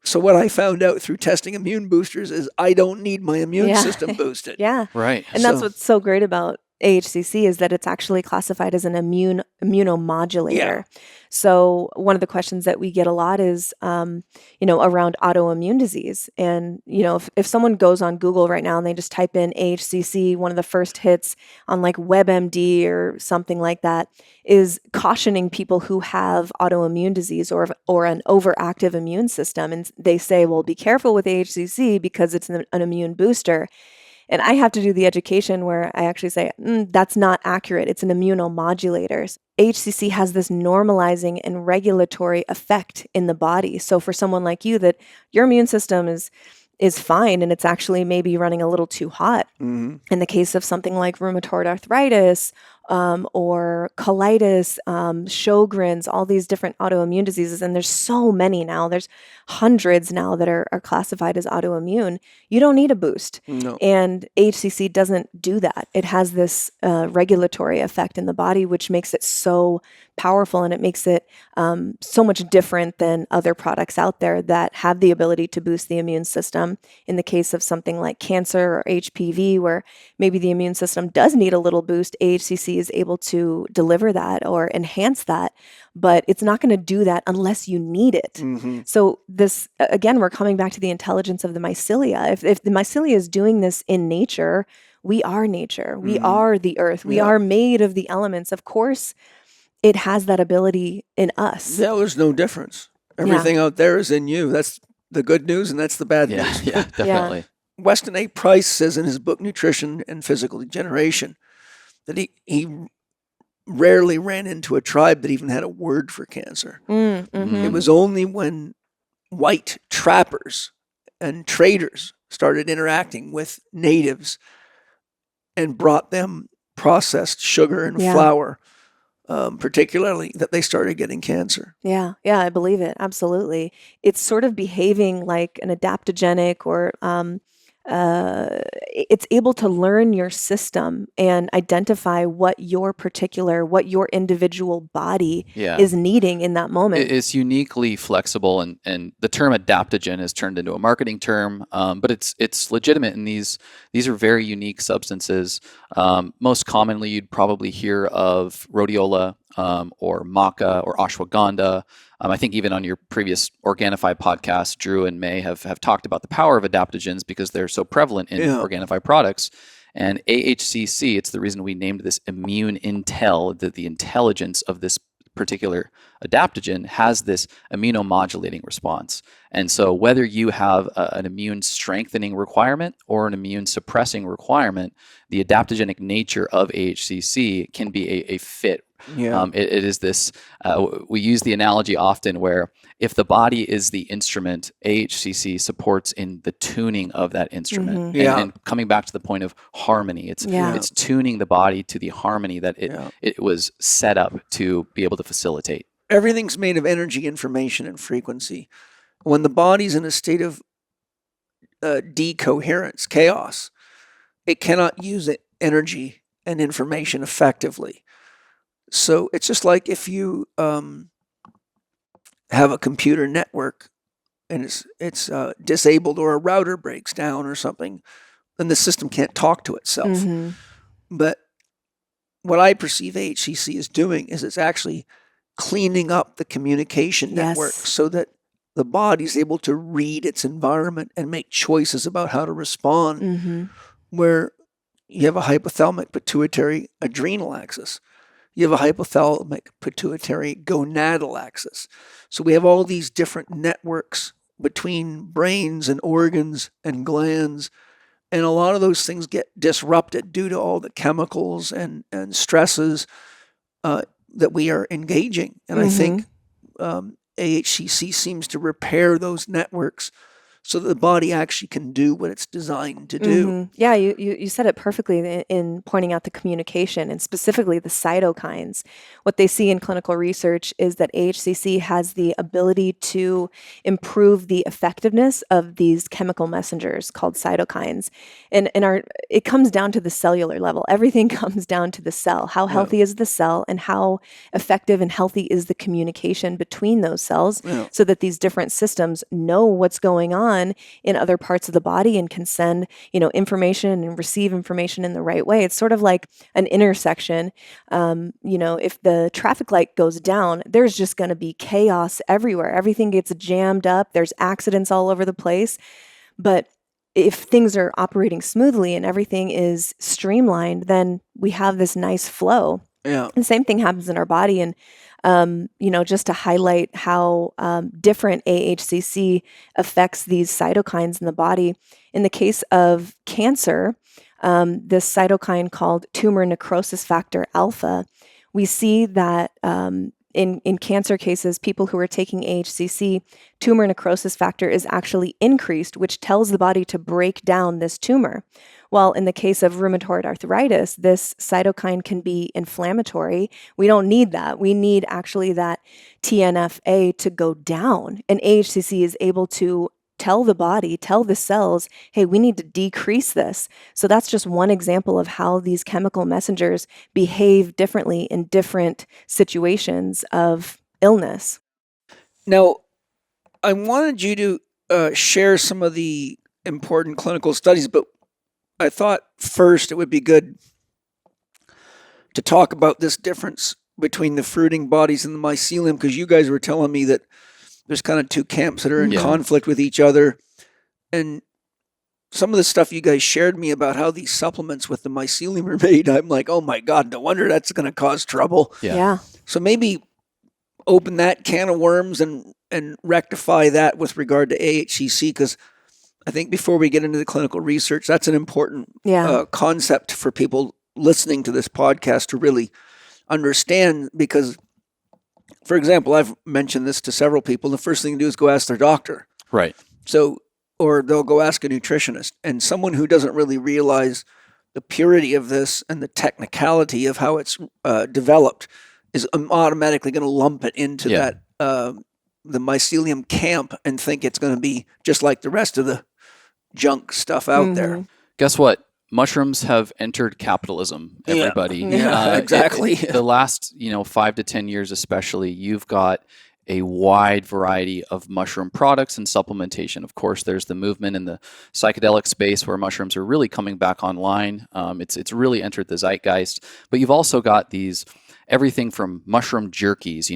So what I found out through testing immune boosters is I don't need my immune system boosted. Yeah. Right. And that's what's so great about AHCC is that it's actually classified as an immunomodulator. Yeah. So one of the questions that we get a lot is, around autoimmune disease. And, if someone goes on Google right now and they just type in AHCC, one of the first hits on like WebMD or something like that is cautioning people who have autoimmune disease or an overactive immune system. And they say, well, be careful with AHCC because it's an immune booster. And I have to do the education where I actually say, that's not accurate. It's an immunomodulator. AHCC has this normalizing and regulatory effect in the body. So for someone like you, that your immune system is fine and it's actually maybe running a little too hot. In the case of something like rheumatoid arthritis, or colitis, Sjogren's, all these different autoimmune diseases. And there's so many now. There's hundreds now that are classified as autoimmune. You don't need a boost. No. And AHCC doesn't do that. It has this regulatory effect in the body, which makes it so powerful, and it makes it so much different than other products out there that have the ability to boost the immune system. In the case of something like cancer or HPV, where maybe the immune system does need a little boost, AHCC is able to deliver that or enhance that, but it's not going to do that unless you need it. Mm-hmm. So this, again, we're coming back to the intelligence of the mycelia. If the mycelia is doing this in nature, we are nature. We are the earth. We are made of the elements. Of course, it has that ability in us. Yeah, there's no difference. Everything out there is in you. That's the good news, and that's the bad news. Yeah, definitely. Weston A. Price says in his book, Nutrition and Physical Degeneration, that he rarely ran into a tribe that even had a word for cancer. It was only when white trappers and traders started interacting with natives and brought them processed sugar and flour, particularly, that they started getting cancer. Yeah, I believe it. Absolutely. It's sort of behaving like an adaptogenic, or it's able to learn your system and identify what your individual body is needing in that moment. It's uniquely flexible, and the term adaptogen is turned into a marketing term, but it's legitimate, and these are very unique substances. Most commonly, you'd probably hear of rhodiola or maca or ashwagandha. I think even on your previous Organifi podcast, Drew and May have talked about the power of adaptogens because they're so prevalent in Organifi products. And AHCC, it's the reason we named this immune intel, that the intelligence of this particular adaptogen has this immunomodulating response. And so whether you have an immune strengthening requirement or an immune suppressing requirement, the adaptogenic nature of AHCC can be a fit. It is this, we use the analogy often where if the body is the instrument, AHCC supports in the tuning of that instrument. And coming back to the point of harmony, it's tuning the body to the harmony that it was set up to be able to facilitate. Everything's made of energy, information, and frequency. When the body's in a state of decoherence, chaos, it cannot use energy and information effectively. So it's just like if you have a computer network and it's disabled, or a router breaks down or something, then the system can't talk to itself. But what I perceive AHCC is doing is it's actually cleaning up the communication network so that the body's able to read its environment and make choices about how to respond. Where you have a hypothalamic pituitary adrenal axis. You have a hypothalamic pituitary gonadal axis. So we have all these different networks between brains and organs and glands. And a lot of those things get disrupted due to all the chemicals and stresses that we are engaging. And I think AHCC seems to repair those networks so that the body actually can do what it's designed to do. Yeah, you said it perfectly in pointing out the communication, and specifically the cytokines. What they see in clinical research is that AHCC has the ability to improve the effectiveness of these chemical messengers called cytokines. And it comes down to the cellular level. Everything comes down to the cell. How healthy is the cell, and how effective and healthy is the communication between those cells, so that these different systems know what's going on in other parts of the body and can send, information and receive information in the right way. It's sort of like an intersection. If the traffic light goes down, there's just going to be chaos everywhere. Everything gets jammed up. There's accidents all over the place. But if things are operating smoothly and everything is streamlined, then we have this nice flow. Yeah. The same thing happens in our body. And just to highlight how different AHCC affects these cytokines in the body. In the case of cancer, this cytokine called tumor necrosis factor alpha, we see that in cancer cases, people who are taking AHCC, tumor necrosis factor is actually increased, which tells the body to break down this tumor. While in the case of rheumatoid arthritis, this cytokine can be inflammatory. We don't need that. We need actually that TNF-A to go down. And AHCC is able to tell the body, tell the cells, hey, we need to decrease this. So that's just one example of how these chemical messengers behave differently in different situations of illness. Now, I wanted you to share some of the important clinical studies, but I thought first it would be good to talk about this difference between the fruiting bodies and the mycelium, because you guys were telling me that there's kind of two camps that are in conflict with each other. And some of the stuff you guys shared me about how these supplements with the mycelium are made, I'm like, oh my God, no wonder that's going to cause trouble. Yeah. So maybe open that can of worms and rectify that with regard to AHCC, because I think before we get into the clinical research, that's an important concept for people listening to this podcast to really understand. Because, for example, I've mentioned this to several people. The first thing to do is go ask their doctor. Right. So, or they'll go ask a nutritionist. And someone who doesn't really realize the purity of this and the technicality of how it's developed is automatically going to lump it into that the mycelium camp and think it's going to be just like the rest of the junk stuff out there. Guess what? Mushrooms have entered capitalism, everybody. Exactly. The last 5 to 10 years especially, you've got a wide variety of mushroom products and supplementation. Of course, there's the movement in the psychedelic space where mushrooms are really coming back online. It's really entered the zeitgeist. But you've also got everything from mushroom jerkies,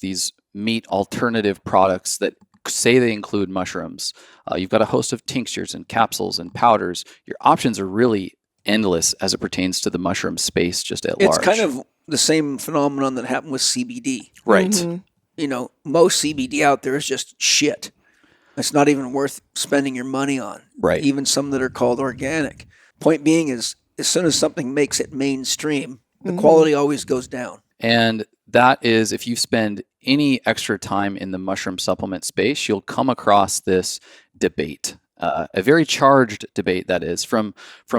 these meat alternative products that say they include mushrooms. You've got a host of tinctures and capsules and powders. Your options are really endless as it pertains to the mushroom space just at large. It's kind of the same phenomenon that happened with CBD. Right. Mm-hmm. Most CBD out there is just shit. It's not even worth spending your money on. Right. Even some that are called organic. Point being is, as soon as something makes it mainstream, the quality always goes down. And that is, if you spend any extra time in the mushroom supplement space, you'll come across this debate, a very charged debate, that is, from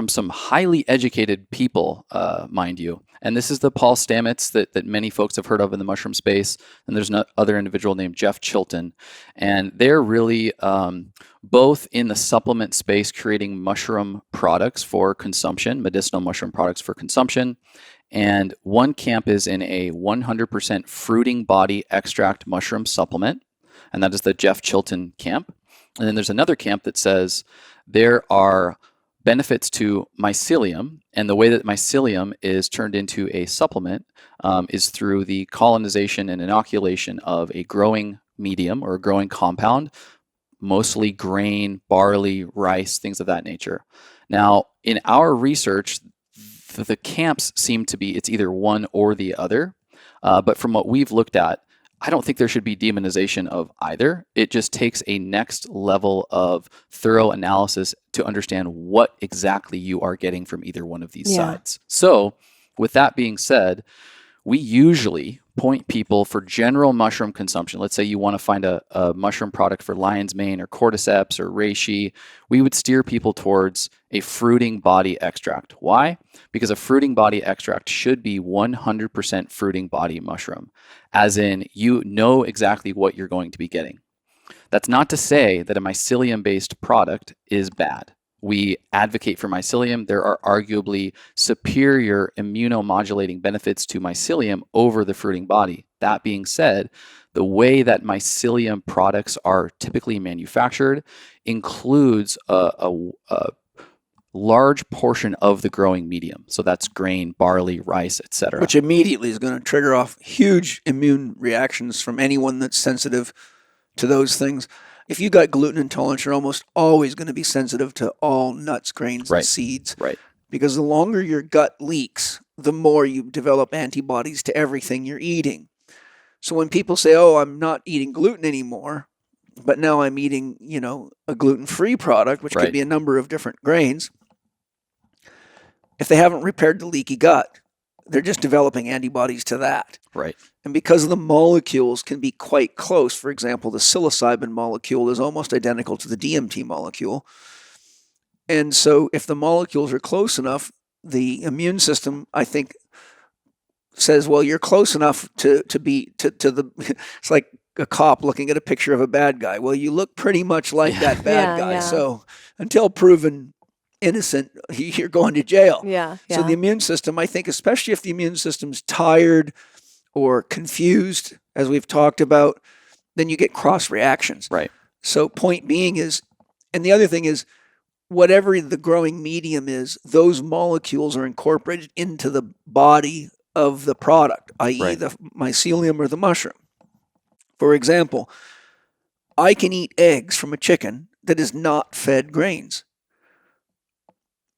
some highly educated people, mind you. And this is the Paul Stamets that many folks have heard of in the mushroom space. And there's another individual named Jeff Chilton. And they're really both in the supplement space creating mushroom products for consumption, medicinal mushroom products for consumption. And one camp is in a 100% fruiting body extract mushroom supplement, and that is the Jeff Chilton camp. And then there's another camp that says there are benefits to mycelium, and the way that mycelium is turned into a supplement is through the colonization and inoculation of a growing medium or a growing compound, mostly grain, barley, rice, things of that nature. Now, in our research, the camps seem to be, it's either one or the other. But from what we've looked at, I don't think there should be demonization of either. It just takes a next level of thorough analysis to understand what exactly you are getting from either one of these sides. So with that being said, we usually point people for general mushroom consumption. Let's say you want to find a mushroom product for lion's mane or cordyceps or reishi. We would steer people towards a fruiting body extract. Why? Because a fruiting body extract should be 100% fruiting body mushroom, as in you know exactly what you're going to be getting. That's not to say that a mycelium-based product is bad. We advocate for mycelium. There are arguably superior immunomodulating benefits to mycelium over the fruiting body. That being said, the way that mycelium products are typically manufactured includes a large portion of the growing medium. So that's grain, barley, rice, etc. Which immediately is going to trigger off huge immune reactions from anyone that's sensitive to those things. If you got gluten intolerance, you're almost always going to be sensitive to all nuts, grains, and seeds. Right. Because the longer your gut leaks, the more you develop antibodies to everything you're eating. So when people say, oh, I'm not eating gluten anymore, but now I'm eating, a gluten-free product, which could be a number of different grains, if they haven't repaired the leaky gut, they're just developing antibodies to that. Right. And because the molecules can be quite close, for example, the psilocybin molecule is almost identical to the DMT molecule. And so if the molecules are close enough, the immune system, I think, says, well, you're close enough to the, it's like a cop looking at a picture of a bad guy. Well, you look pretty much like that bad guy. Yeah. So until proven innocent, you're going to jail. Yeah. So the immune system, I think, especially if the immune system's tired or confused, as we've talked about, then you get cross reactions. Right. So point being is, and the other thing is, whatever the growing medium is, those molecules are incorporated into the body of the product, i.e. the mycelium or the mushroom. For example, I can eat eggs from a chicken that is not fed grains.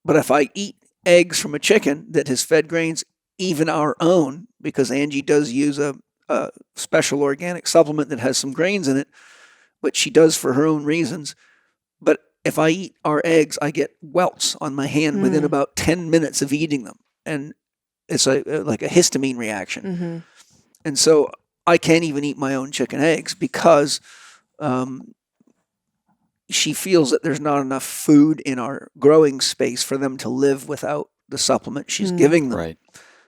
But if I eat eggs from a chicken that has fed grains, even our own, because Angie does use a special organic supplement that has some grains in it, which she does for her own reasons. But if I eat our eggs, I get welts on my hand within about 10 minutes of eating them. And it's like a histamine reaction. Mm-hmm. And so I can't even eat my own chicken eggs because she feels that there's not enough food in our growing space for them to live without the supplement she's giving them. Right.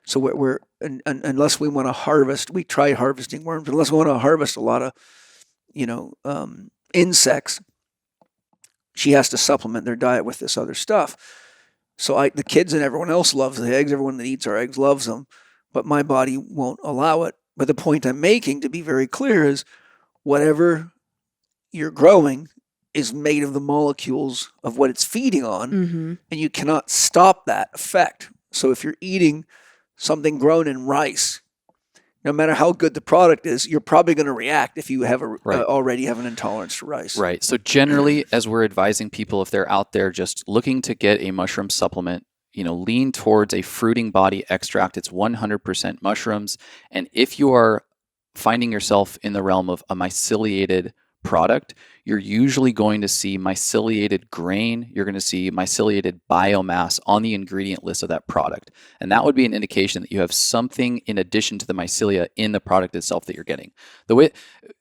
So we're unless we want to harvest, we try harvesting worms. Unless we want to harvest a lot of, insects, she has to supplement their diet with this other stuff. So the kids and everyone else loves the eggs. Everyone that eats our eggs loves them, but my body won't allow it. But the point I'm making, to be very clear, is whatever you're growing is made of the molecules of what it's feeding on, and you cannot stop that effect. So if you're eating something grown in rice, no matter how good the product is, you're probably going to react if you have already have an intolerance to rice. Right. So generally, as we're advising people, if they're out there just looking to get a mushroom supplement, lean towards a fruiting body extract. It's 100% mushrooms. And if you are finding yourself in the realm of a myceliated product, you're usually going to see myceliated grain. You're going to see myceliated biomass on the ingredient list of that product. And that would be an indication that you have something in addition to the mycelia in the product itself that you're getting.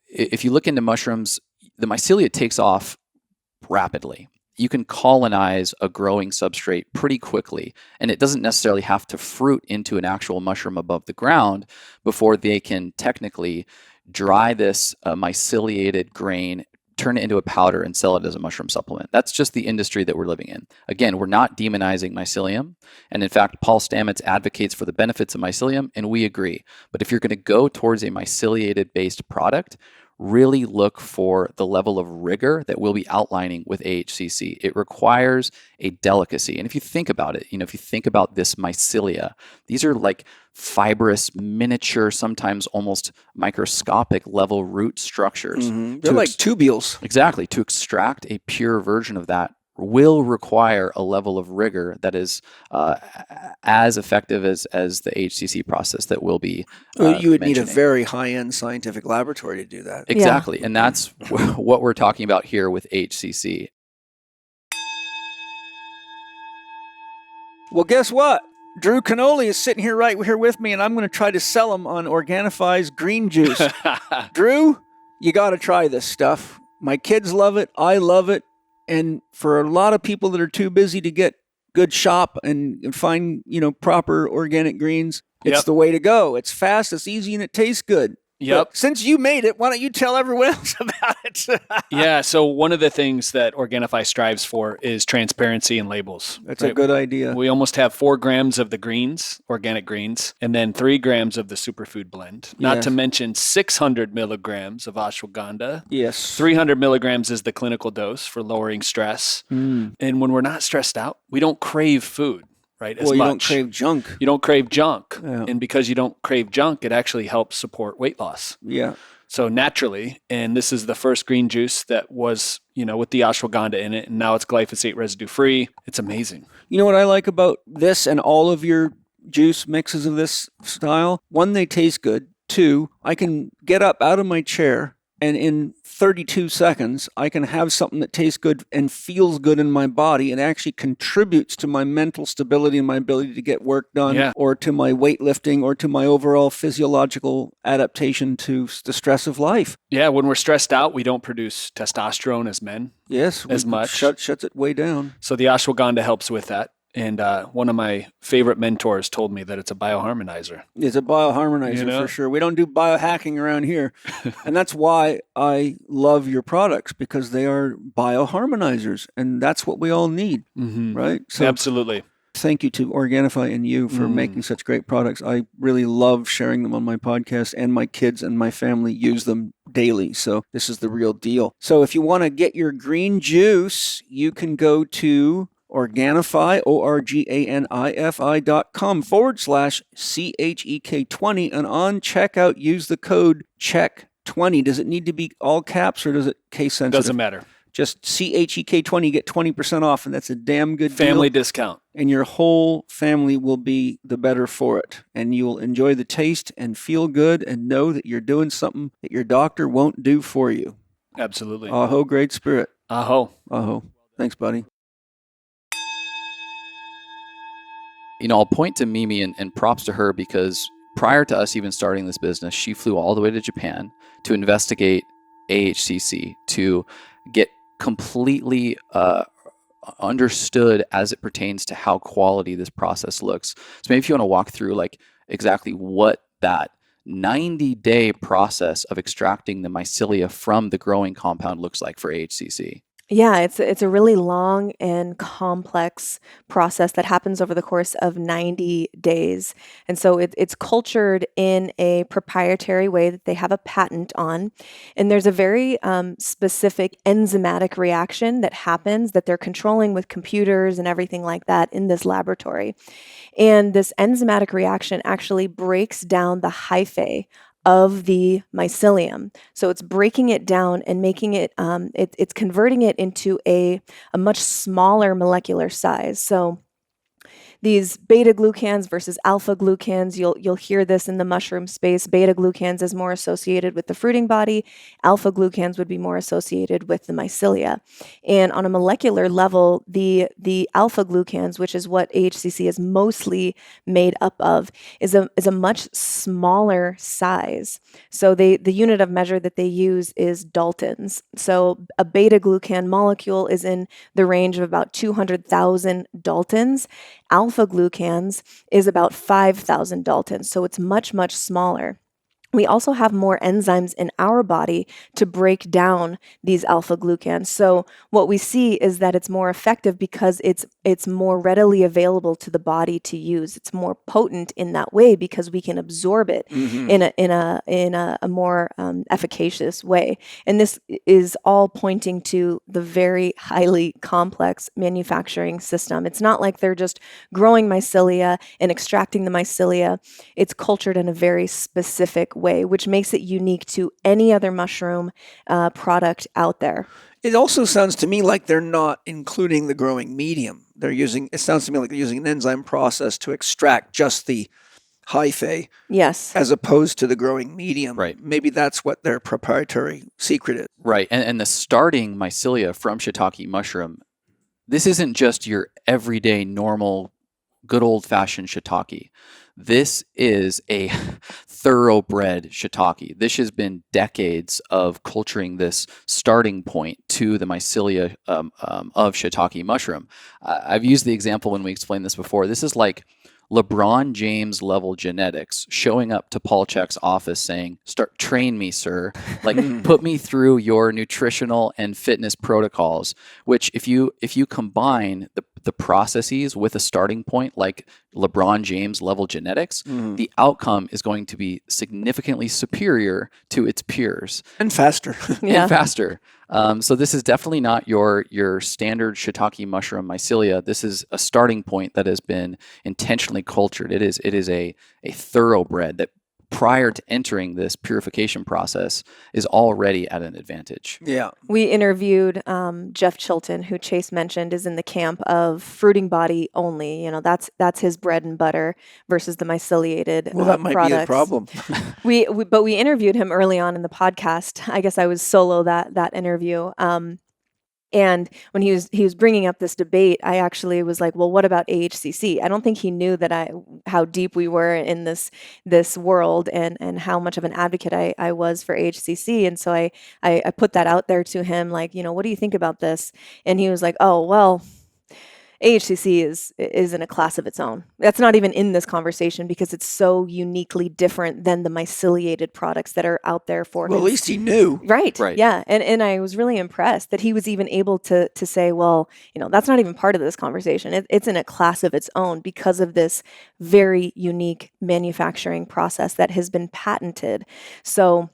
If you look into mushrooms, the mycelia takes off rapidly. You can colonize a growing substrate pretty quickly, and it doesn't necessarily have to fruit into an actual mushroom above the ground before they can technically dry this myceliated grain, turn it into a powder, and sell it as a mushroom supplement. That's just the industry that we're living in. Again, we're not demonizing mycelium. And in fact, Paul Stamets advocates for the benefits of mycelium, and we agree. But if you're going to go towards a myceliated-based product, really look for the level of rigor that we'll be outlining with AHCC. It requires a delicacy. And if you think about it, if you think about this mycelia, these are like fibrous, miniature, sometimes almost microscopic level root structures. They're like tubules. Exactly. To extract a pure version of that will require a level of rigor that is as effective as the HCC process that will be you would mentioning. need a very high-end scientific laboratory to do that. Exactly. Yeah. And that's what we're talking about here with HCC. Well, guess what? Drew Cannoli is sitting here right here with me, and I'm going to try to sell him on Organifi's green juice. Drew, you got to try this stuff. My kids love it. I love it. And for a lot of people that are too busy to get good shop and find, proper organic greens, it's the way to go. It's fast, it's easy, and it tastes good. Yep. But since you made it, why don't you tell everyone else about it? Yeah. So one of the things that Organifi strives for is transparency in labels. That's a good idea. We almost have 4 grams of the greens, organic greens, and then 3 grams of the superfood blend. Not to mention 600 milligrams of ashwagandha. Yes. 300 milligrams is the clinical dose for lowering stress. And when we're not stressed out, we don't crave food. Right, well, you don't crave junk. You don't crave junk. Yeah. And because you don't crave junk, it actually helps support weight loss. Yeah. So naturally, and this is the first green juice that was, with the ashwagandha in it, and now it's glyphosate residue free. It's amazing. You know what I like about this and all of your juice mixes of this style? 1, they taste good. 2, I can get up out of my chair And in 32 seconds, I can have something that tastes good and feels good in my body and actually contributes to my mental stability and my ability to get work done, or to my weightlifting, or to my overall physiological adaptation to the stress of life. Yeah, when we're stressed out, we don't produce testosterone as men. Yes, as much. Shuts it way down. So the ashwagandha helps with that. And one of my favorite mentors told me that it's a bioharmonizer. It's a bioharmonizer for sure. We don't do biohacking around here. And that's why I love your products, because they are bioharmonizers. And that's what we all need, right? So absolutely. Thank you to Organifi and you for making such great products. I really love sharing them on my podcast, and my kids and my family use them daily. So this is the real deal. So if you want to get your green juice, you can go to Organifi, ORGANIFI.com/CHEK20, and on checkout, use the code CHEK20. Does it need to be all caps, or does it case sensitive? Doesn't matter. Just CHEK20, get 20% off, and that's a damn good family deal. Discount. And your whole family will be the better for it. And you will enjoy the taste and feel good and know that you're doing something that your doctor won't do for you. Absolutely. Aho, great spirit. Aho. Aho. Thanks, buddy. I'll point to Mimi and props to her, because prior to us even starting this business, she flew all the way to Japan to investigate AHCC, to get completely understood as it pertains to how quality this process looks. So maybe if you want to walk through exactly what that 90-day process of extracting the mycelia from the growing compound looks like for AHCC. Yeah, it's a really long and complex process that happens over the course of 90 days. And so it's cultured in a proprietary way that they have a patent on. And there's a very specific enzymatic reaction that happens that they're controlling with computers and everything like that in this laboratory. And this enzymatic reaction actually breaks down the hyphae of the mycelium. So it's breaking it down and making it, it's converting it into a much smaller molecular size. So these beta glucans versus alpha glucans, you'll hear this in the mushroom space. Beta glucans is more associated with the fruiting body. Alpha glucans would be more associated with the mycelia. And on a molecular level, the alpha glucans, which is what AHCC is mostly made up of, is a much smaller size. So the unit of measure that they use is Daltons. So a beta glucan molecule is in the range of about 200,000 Daltons. Alpha glucans is about 5,000 Daltons, so it's much, much smaller. We also have more enzymes in our body to break down these alpha glucans. So what we see is that it's more effective because it's more readily available to the body to use. It's more potent in that way because we can absorb it in a more efficacious way. And this is all pointing to the very highly complex manufacturing system. It's not like they're just growing mycelia and extracting the mycelia. It's cultured in a very specific way, which makes it unique to any other mushroom product out there. It also sounds to me like they're not including the growing medium. It sounds to me like they're using an enzyme process to extract just the hyphae. Yes. As opposed to the growing medium. Right. Maybe that's what their proprietary secret is. Right. And the starting mycelia from shiitake mushroom, this isn't just your everyday normal good old-fashioned shiitake. This is a thoroughbred shiitake. This has been decades of culturing this starting point to the mycelia of shiitake mushroom. I've used the example when we explained this before. This is like LeBron James level genetics showing up to Paul Chek's office saying, train me, sir. Like, put me through your nutritional and fitness protocols, which if you combine the processes with a starting point like LeBron James level genetics, the outcome is going to be significantly superior to its peers. And faster. And faster. So this is definitely not your standard shiitake mushroom mycelia. This is a starting point that has been intentionally cultured. It is a thoroughbred that prior to entering this purification process is already at an advantage. Yeah. We interviewed Jeff Chilton, who Chase mentioned is in the camp of fruiting body only. That's his bread and butter versus the myceliated Well, that might products. be a problem. But we interviewed him early on in the podcast. I guess I was solo that interview. And when he was bringing up this debate, I actually was like, well, what about AHCC? I don't think he knew how deep we were in this world and how much of an advocate I was for AHCC. And so I put that out there to him, like, what do you think about this? And he was like, oh, well, AHCC is in a class of its own. That's not even in this conversation because it's so uniquely different than the myceliated products that are out there for Well, at least he knew. Right. Right. Yeah. And I was really impressed that he was even able to say, well, that's not even part of this conversation. It's in a class of its own because of this very unique manufacturing process that has been patented. So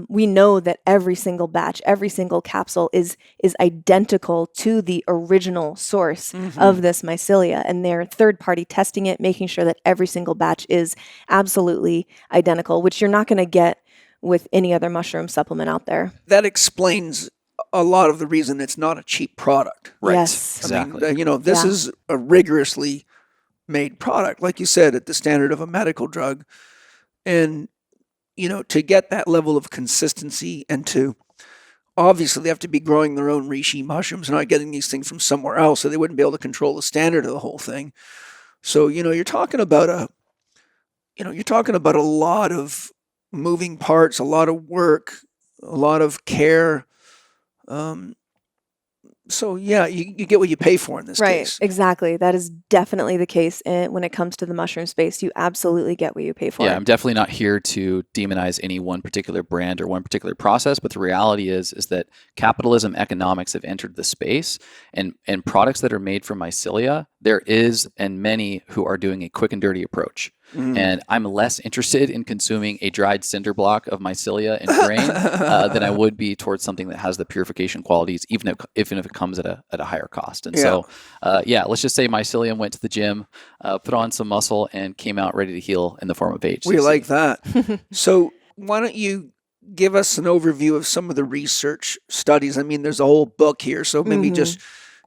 we know that every single batch, every single capsule is identical to the original source of this mycelia, and they're third-party testing it, making sure that every single batch is absolutely identical, which you're not going to get with any other mushroom supplement out there. That explains a lot of the reason it's not a cheap product. Right. Yes. Exactly. I mean, this is a rigorously made product, like you said, at the standard of a medical drug, and to get that level of consistency and to obviously they have to be growing their own reishi mushrooms, not getting these things from somewhere else, so they wouldn't be able to control the standard of the whole thing. So, you're talking about a lot of moving parts, a lot of work, a lot of care. So yeah, you get what you pay for in this case. Right, exactly. That is definitely the case when it comes to the mushroom space. You absolutely get what you pay for. Yeah, I'm definitely not here to demonize any one particular brand or one particular process, but the reality is that capitalism economics have entered the space, and products that are made from mycelia, there is and many who are doing a quick and dirty approach. And I'm less interested in consuming a dried cinder block of mycelia and grain than I would be towards something that has the purification qualities, even if it comes at a higher cost. And so, let's just say mycelium went to the gym, put on some muscle, and came out ready to heal in the form of AHCC. We like that. So why don't you give us an overview of some of the research studies? I mean, there's a whole book here, so maybe just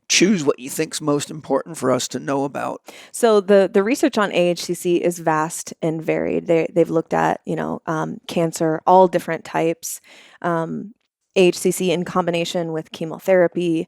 choose what you think's most important for us to know about. So the research on AHCC is vast and varied. They've looked at cancer, all different types, AHCC in combination with chemotherapy,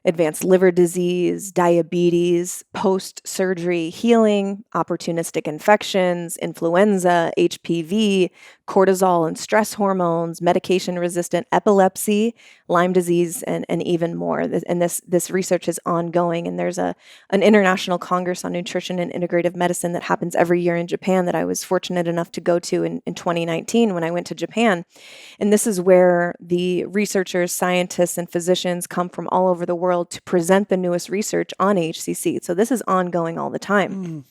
advanced liver disease, diabetes, post-surgery healing, opportunistic infections, influenza, HPV, cortisol and stress hormones, medication-resistant epilepsy, Lyme disease, and even more. And this research is ongoing. And there's an International Congress on Nutrition and Integrative Medicine that happens every year in Japan that I was fortunate enough to go to in 2019 when I went to Japan. And this is where the researchers, scientists, and physicians come from all over the world to present the newest research on HCC. So this is ongoing all the time.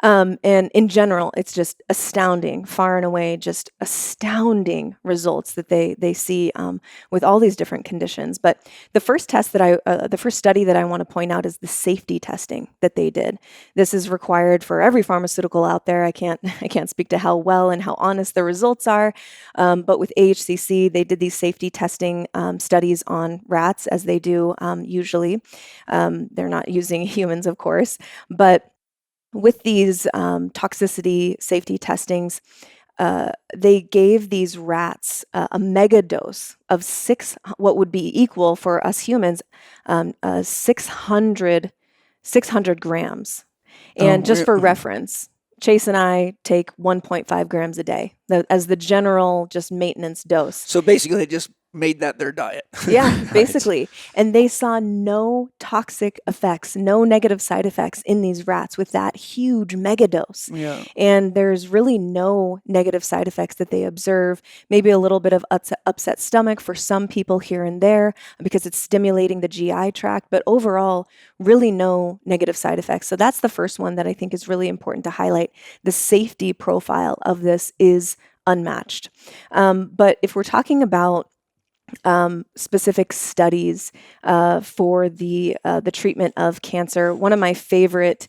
And in general, it's just astounding, far and away, just astounding results that they see with all these different conditions. But the first study that I want to point out is the safety testing that they did. This is required for every pharmaceutical out there. I can't speak to how well and how honest the results are, but with AHCC, they did these safety testing studies on rats, as they do usually. They're not using humans, of course, but with these toxicity safety testings, they gave these rats a mega dose of what would be equal for us humans, 600 grams. And just for reference, Chase and I take 1.5 grams a day as the general just maintenance dose. So basically, they just made that their diet. Yeah, basically. And they saw no toxic effects, no negative side effects in these rats with that huge megadose. Yeah. And there's really no negative side effects that they observe. Maybe a little bit of upset stomach for some people here and there because it's stimulating the GI tract, but overall, really no negative side effects. So that's the first one that I think is really important to highlight. The safety profile of this is unmatched. But if we're talking about specific studies for the treatment of cancer, one of my favorite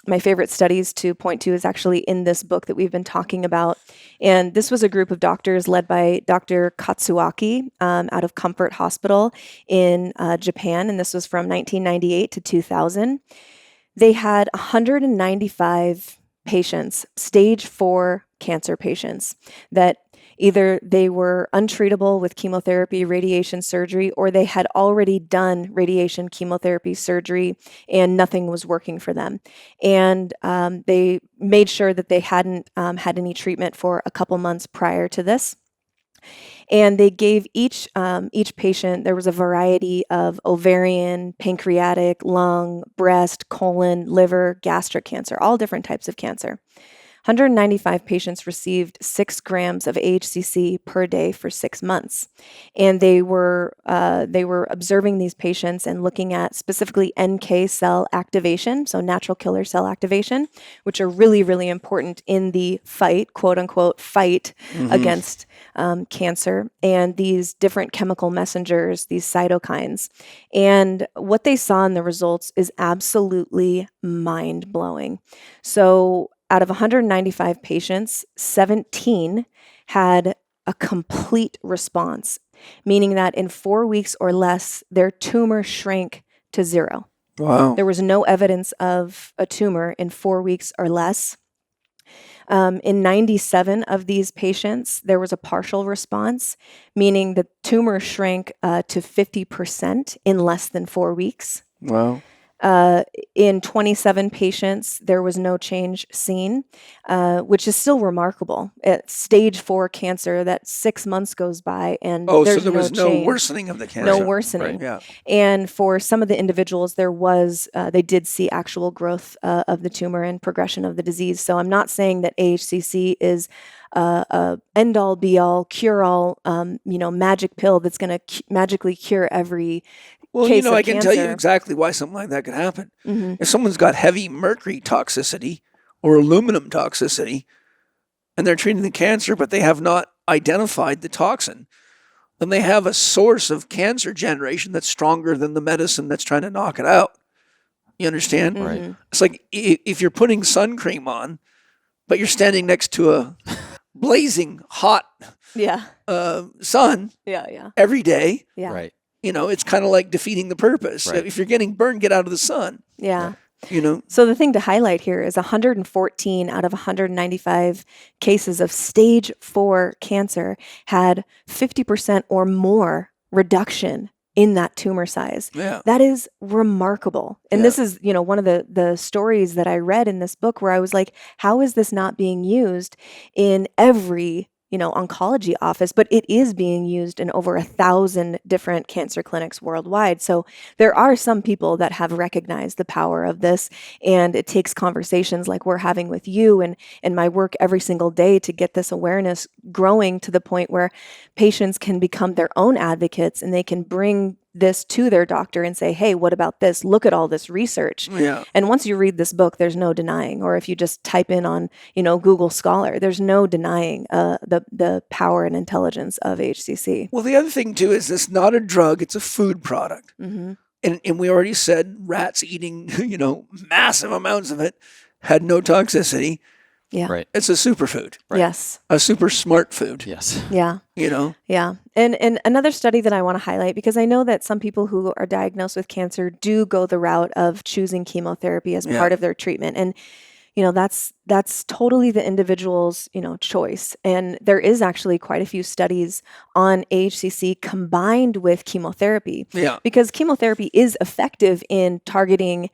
my favorite studies to point to is actually in this book that we've been talking about. And this was a group of doctors led by Dr. Katsuaki out of Comfort Hospital in Japan. And this was from 1998 to 2000. They had 195 patients, stage 4 cancer patients, that either they were untreatable with chemotherapy, radiation, surgery, or they had already done radiation, chemotherapy, surgery, and nothing was working for them. And they made sure that they hadn't had any treatment for a couple months prior to this. And they gave each patient, there was a variety of ovarian, pancreatic, lung, breast, colon, liver, gastric cancer, all different types of cancer. 195 patients received 6 grams of AHCC per day for 6 months. And they were observing these patients and looking at specifically NK cell activation, so natural killer cell activation, which are really, really important in the fight, quote unquote, fight against cancer, and these different chemical messengers, these cytokines. And what they saw in the results is absolutely mind-blowing. So out of 195 patients, 17 had a complete response, meaning that in 4 weeks or less, their tumor shrank to 0. Wow. There was no evidence of a tumor in 4 weeks or less. In 97 of these patients, there was a partial response, meaning the tumor shrank to 50% in less than 4 weeks. Wow. In 27 patients, there was no change seen, which is still remarkable. At stage 4 cancer, that 6 months goes by and there's so there was no change. worsening of the cancer. No worsening. Right. Yeah. And for some of the individuals, there was, they did see actual growth of the tumor and progression of the disease. So I'm not saying that AHCC is a end-all, be-all, cure-all, magic pill that's going to magically cure every Well, case of I can tell you cancer. exactly why something like that could happen. Mhm. If someone's got heavy mercury toxicity or aluminum toxicity, and they're treating the cancer, but they have not identified the toxin, then they have a source of cancer generation that's stronger than the medicine that's trying to knock it out. You understand? Mhm. Right. It's like if you're putting sun cream on, but you're standing next to a blazing hot Yeah. sun Yeah. every day, Yeah. Right. it's kind of like defeating the purpose. Right. If you're getting burned, get out of the sun. Yeah. So the thing to highlight here is 114 out of 195 cases of stage 4 cancer had 50% or more reduction in that tumor size. Yeah. That is remarkable. And this is, one of the stories that I read in this book where I was like, how is this not being used in every oncology office, but it is being used in over 1,000 different cancer clinics worldwide. So there are some people that have recognized the power of this, and it takes conversations like we're having with you and my work every single day to get this awareness growing to the point where patients can become their own advocates and they can bring this to their doctor and say, hey, what about this? Look at all this research. Yeah. And once you read this book, there's no denying, or if you just type in on, Google Scholar, there's no denying the power and intelligence of HCC. Well, the other thing too is it's not a drug; it's a food product. Mm-hmm. And we already said rats eating, massive amounts of it had no toxicity. Yeah. Right. It's a superfood. Right. Yes. A super smart food. Yes. Yeah. Yeah. And another study that I want to highlight, because I know that some people who are diagnosed with cancer do go the route of choosing chemotherapy as part of their treatment. And, that's totally the individual's, choice. And there is actually quite a few studies on AHCC combined with chemotherapy. Yeah. Because chemotherapy is effective in targeting,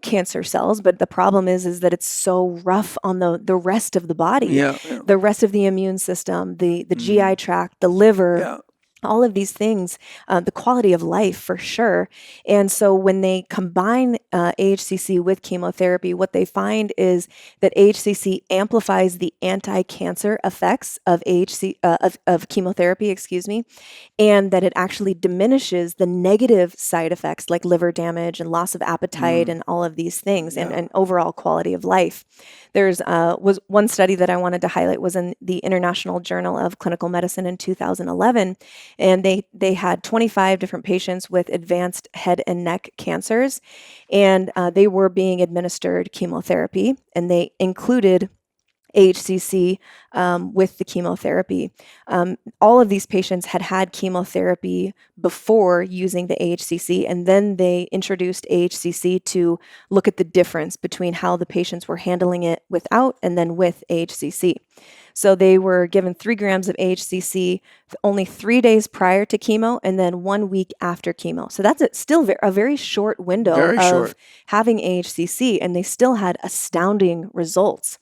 cancer cells. But the problem is that it's so rough on the rest of the body. Yeah. The rest of the immune system, the GI tract, the liver, all of these things, the quality of life for sure. And so when they combine AHCC with chemotherapy, what they find is that AHCC amplifies the anti-cancer effects of of chemotherapy, and that it actually diminishes the negative side effects like liver damage and loss of appetite and all of these things, and overall quality of life. There's was one study that I wanted to highlight was in the International Journal of Clinical Medicine in 2011, And they had 25 different patients with advanced head and neck cancers, and they were being administered chemotherapy, and they included AHCC with the chemotherapy. All of these patients had had chemotherapy before using the AHCC, and then they introduced AHCC to look at the difference between how the patients were handling it without and then with AHCC. So they were given 3 grams of AHCC only 3 days prior to chemo and then 1 week after chemo. So that's still a very short window of having AHCC, and they still had astounding results.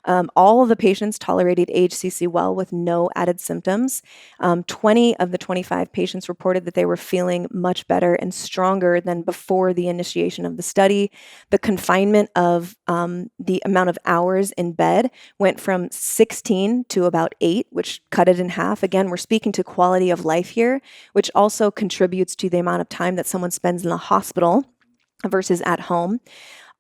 All of the patients tolerated AHCC well with no added symptoms. 20 of the 25 patients reported that they were feeling much better and stronger than before the initiation of the study. The confinement of the amount of hours in bed went from 16 to about 8, which cut it in half. Again, we're speaking to quality of life here, which also contributes to the amount of time that someone spends in the hospital versus at home.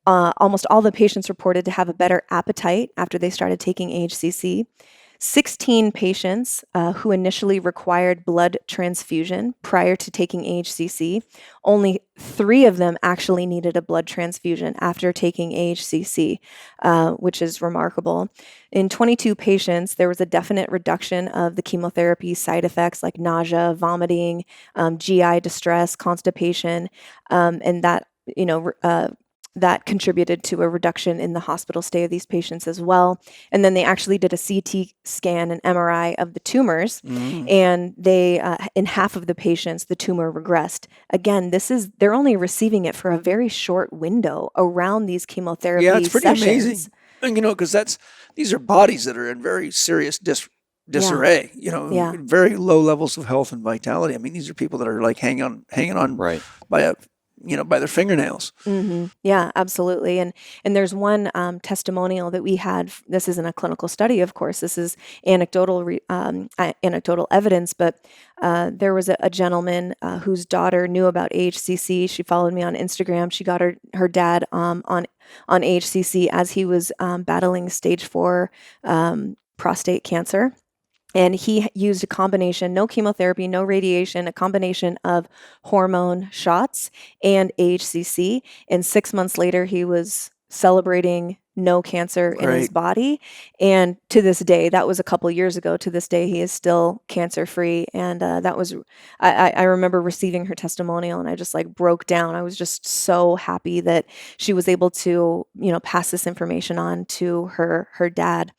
Almost all the patients reported to have a better appetite after they started taking AHCC. 16 patients who initially required blood transfusion prior to taking AHCC, only 3 of them actually needed a blood transfusion after taking AHCC, which is remarkable. In 22 patients, there was a definite reduction of the chemotherapy side effects like nausea, vomiting, GI distress, constipation, and that, that contributed to a reduction in the hospital stay of these patients as well. And then they actually did a CT scan and MRI of the tumors, and they, in half of the patients, the tumor regressed. Again, they're only receiving it for a very short window around these chemotherapy sessions. Yeah, it's pretty amazing. And, because these are bodies that are in very serious disarray, very low levels of health and vitality. I mean, these are people that are like hanging on by their fingernails. Mm-hmm. Yeah, absolutely. And there's one testimonial that we had. This isn't a clinical study, of course. This is anecdotal evidence. But there was a gentleman whose daughter knew about AHCC. She followed me on Instagram. She got her dad on AHCC as he was battling stage 4 prostate cancer. And he used a combination, no chemotherapy, no radiation, a combination of hormone shots and AHCC. And 6 months later, he was celebrating no cancer in his body. And to this day, that was a couple years ago, to this day, he is still cancer-free. And that was, I remember receiving her testimonial, and I just broke down. I was just so happy that she was able to, pass this information on to her dad.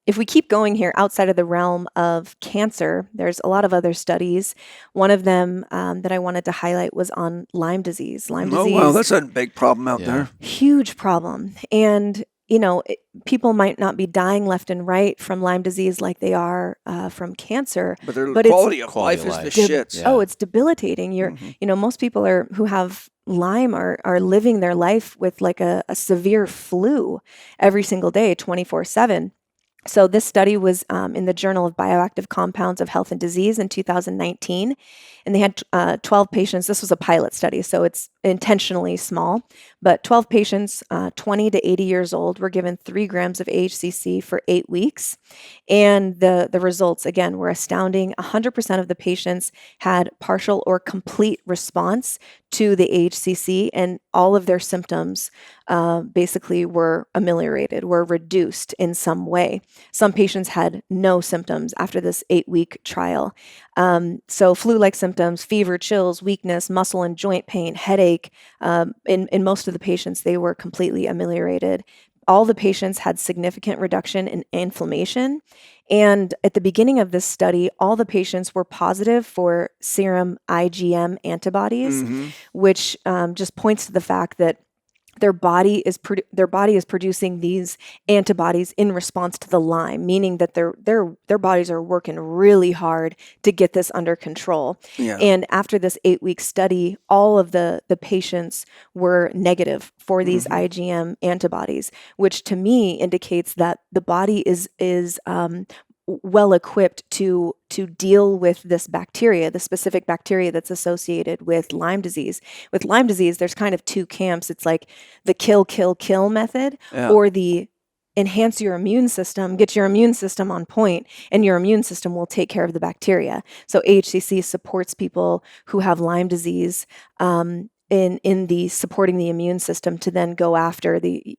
If we keep going here outside of the realm of cancer, there's a lot of other studies. One of them that I wanted to highlight was on Lyme disease. Lyme disease. Oh, wow, that's a big problem out there. Huge problem. And, people might not be dying left and right from Lyme disease like they are from cancer. But their quality of life is the shit. Yeah. Oh, it's debilitating. Most people who have Lyme are living their life with a severe flu every single day, 24/7. So this study was in the Journal of Bioactive Compounds of Health and Disease in 2019, and they had 12 patients. This was a pilot study, so it's intentionally small, but 12 patients, 20 to 80 years old, were given 3 grams of AHCC for 8 weeks, and the results, again, were astounding. 100% of the patients had partial or complete response to the AHCC, and all of their symptoms basically were ameliorated, were reduced in some way. Some patients had no symptoms after this 8-week trial. So flu-like symptoms, fever, chills, weakness, muscle and joint pain, headache. In most of the patients, they were completely ameliorated. All the patients had significant reduction in inflammation. And at the beginning of this study, all the patients were positive for serum IgM antibodies, which just points to the fact that their body is producing these antibodies in response to the Lyme, meaning that their bodies are working really hard to get this under control. Yeah. And after this 8-week study, all of the patients were negative for these IgM antibodies, which to me indicates that the body is well equipped to deal with this bacteria, the specific bacteria that's associated with Lyme disease. With Lyme disease, there's kind of 2 camps. It's like the kill method or the enhance your immune system, get your immune system on point, and your immune system will take care of the bacteria. So AHCC supports people who have Lyme disease in the supporting the immune system to then go after the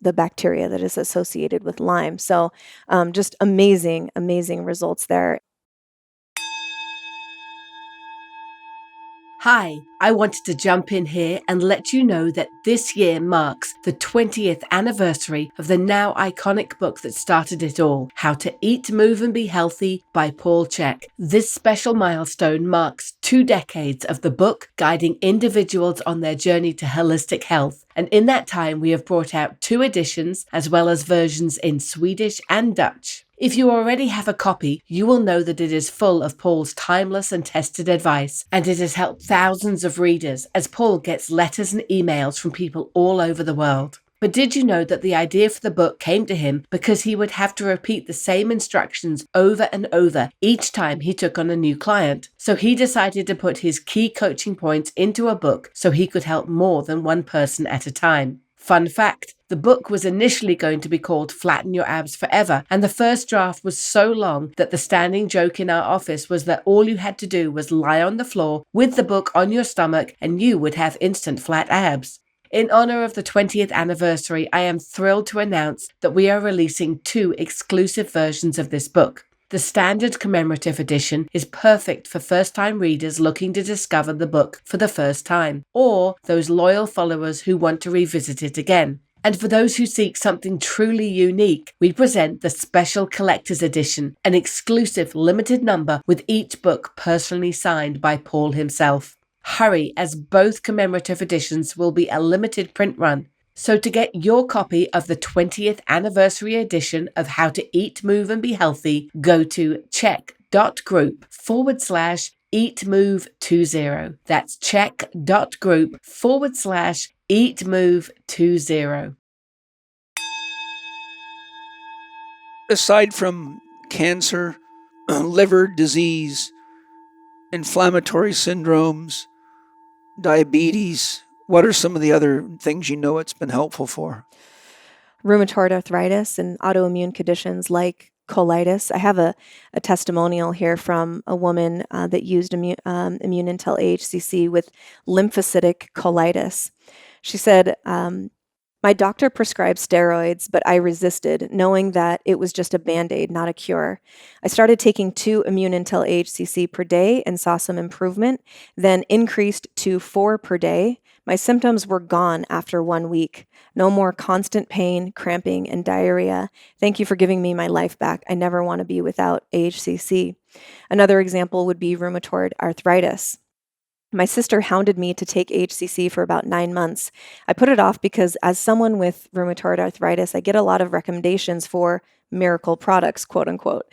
bacteria that is associated with Lyme. So just amazing results there. Hi, I wanted to jump in here and let you know that this year marks the 20th anniversary of the now iconic book that started it all, How to Eat, Move and Be Healthy by Paul Chek. This special milestone marks 2 decades of the book guiding individuals on their journey to holistic health. And in that time, we have brought out 2 editions as well as versions in Swedish and Dutch. If you already have a copy, you will know that it is full of Paul's timeless and tested advice, and it has helped thousands of readers as Paul gets letters and emails from people all over the world. But did you know that the idea for the book came to him because he would have to repeat the same instructions over and over each time he took on a new client? So he decided to put his key coaching points into a book so he could help more than one person at a time. Fun fact, the book was initially going to be called Flatten Your Abs Forever, and the first draft was so long that the standing joke in our office was that all you had to do was lie on the floor with the book on your stomach and you would have instant flat abs. In honor of the 20th anniversary, I am thrilled to announce that we are releasing 2 exclusive versions of this book. The standard commemorative edition is perfect for first-time readers looking to discover the book for the first time, or those loyal followers who want to revisit it again. And for those who seek something truly unique, we present the Special Collector's Edition, an exclusive limited number with each book personally signed by Paul himself. Hurry, as both commemorative editions will be a limited print run. So to get your copy of the 20th anniversary edition of How to Eat, Move and Be Healthy, go to chek.group/eatmove20. That's chek.group/eatmove20. Aside from cancer, liver disease, inflammatory syndromes, diabetes, what are some of the other things you know it's been helpful for? Rheumatoid arthritis and autoimmune conditions like colitis. I have a testimonial here from a woman that used Immune Intel AHCC with lymphocytic colitis. She said, my doctor prescribed steroids, but I resisted, knowing that it was just a Band-Aid, not a cure. I started taking 2 Immune Intel AHCC per day and saw some improvement, then increased to 4 per day. My symptoms were gone after 1 week. No more constant pain, cramping, and diarrhea. Thank you for giving me my life back. I never want to be without AHCC. Another example would be rheumatoid arthritis. My sister hounded me to take AHCC for about 9 months. I put it off because as someone with rheumatoid arthritis, I get a lot of recommendations for miracle products, quote unquote,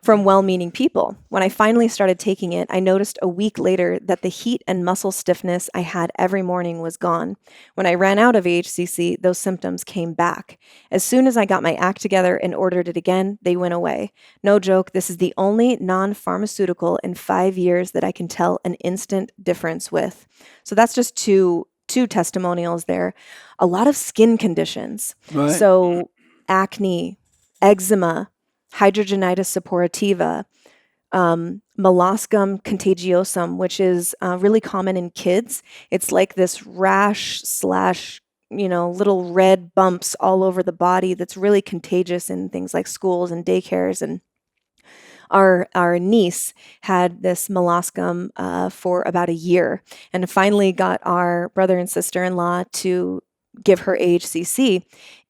from well-meaning people. When I finally started taking it, I noticed a week later that the heat and muscle stiffness I had every morning was gone. When I ran out of AHCC, those symptoms came back. As soon as I got my act together and ordered it again, they went away. No joke, this is the only non-pharmaceutical in 5 years that I can tell an instant difference with. So that's just two testimonials there. A lot of skin conditions. Right. So acne, eczema, hidradenitis suppurativa, molluscum contagiosum, which is really common in kids. It's like this rash / little red bumps all over the body that's really contagious in things like schools and daycares. And our niece had this molluscum for about a year and finally got our brother and sister-in-law to give her AHCC.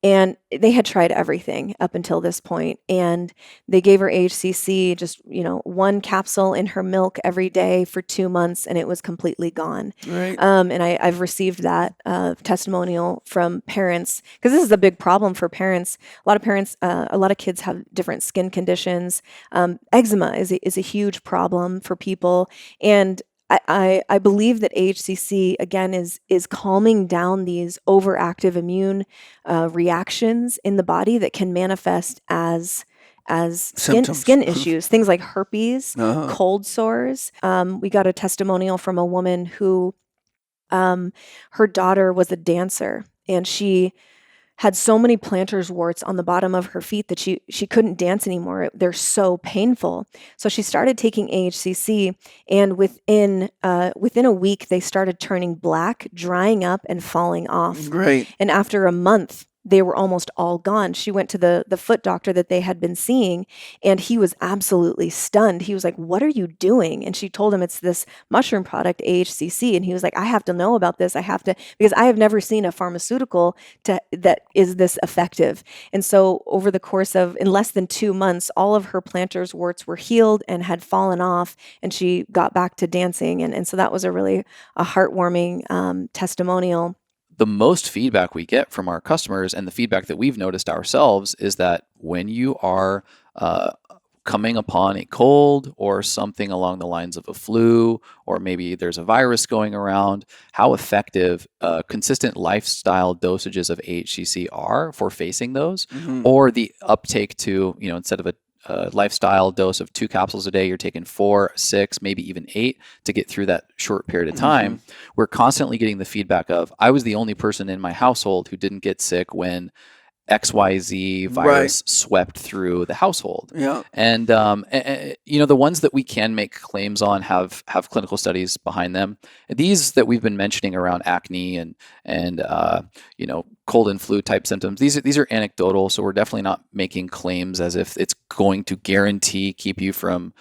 And they had tried everything up until this point. And they gave her AHCC, just, 1 capsule in her milk every day for 2 months, and it was completely gone. Right. And I've received that testimonial from parents, because this is a big problem for parents. A lot of kids have different skin conditions. Eczema is a huge problem for people. And I believe that AHCC, again, is calming down these overactive immune reactions in the body that can manifest as skin issues, things like herpes, cold sores. We got a testimonial from a woman who her daughter was a dancer, and she had so many plantar's warts on the bottom of her feet that she couldn't dance anymore. They're so painful. So she started taking AHCC, and within a week they started turning black, drying up, and falling off. Great. And after a month, they were almost all gone. She went to the foot doctor that they had been seeing, and he was absolutely stunned. He was like, "What are you doing?" And she told him it's this mushroom product, AHCC. And he was like, "I have to know about this. I have to, because I have never seen a pharmaceutical that is this effective." And so over the course of, in less than 2 months, all of her plantar's warts were healed and had fallen off, and she got back to dancing. And so that was a heartwarming testimonial. The most feedback we get from our customers, and the feedback that we've noticed ourselves, is that when you are coming upon a cold or something along the lines of a flu, or maybe there's a virus going around, how effective consistent lifestyle dosages of AHCC are for facing those, or the uptake to, instead of a lifestyle dose of 2 capsules a day, you're taking 4, 6, maybe even 8 to get through that short period of time. We're constantly getting the feedback of, I was the only person in my household who didn't get sick when XYZ virus swept through the household. Yeah. And, the ones that we can make claims on have clinical studies behind them. These that we've been mentioning around acne and cold and flu type symptoms, these are anecdotal. So we're definitely not making claims as if it's going to guarantee keep you from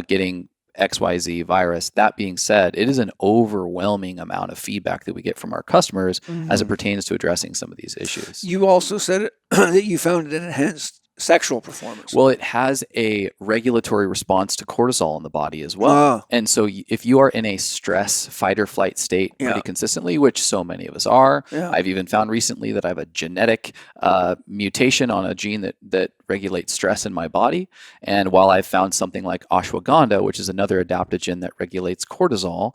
getting XYZ virus. That being said, it is an overwhelming amount of feedback that we get from our customers as it pertains to addressing some of these issues. You also said that you found it enhanced sexual performance. Well, it has a regulatory response to cortisol in the body as well. And so if you are in a stress, fight or flight state pretty consistently, which so many of us are, I've even found recently that I have a genetic mutation on a gene that regulates stress in my body. And while I've found something like ashwagandha, which is another adaptogen that regulates cortisol,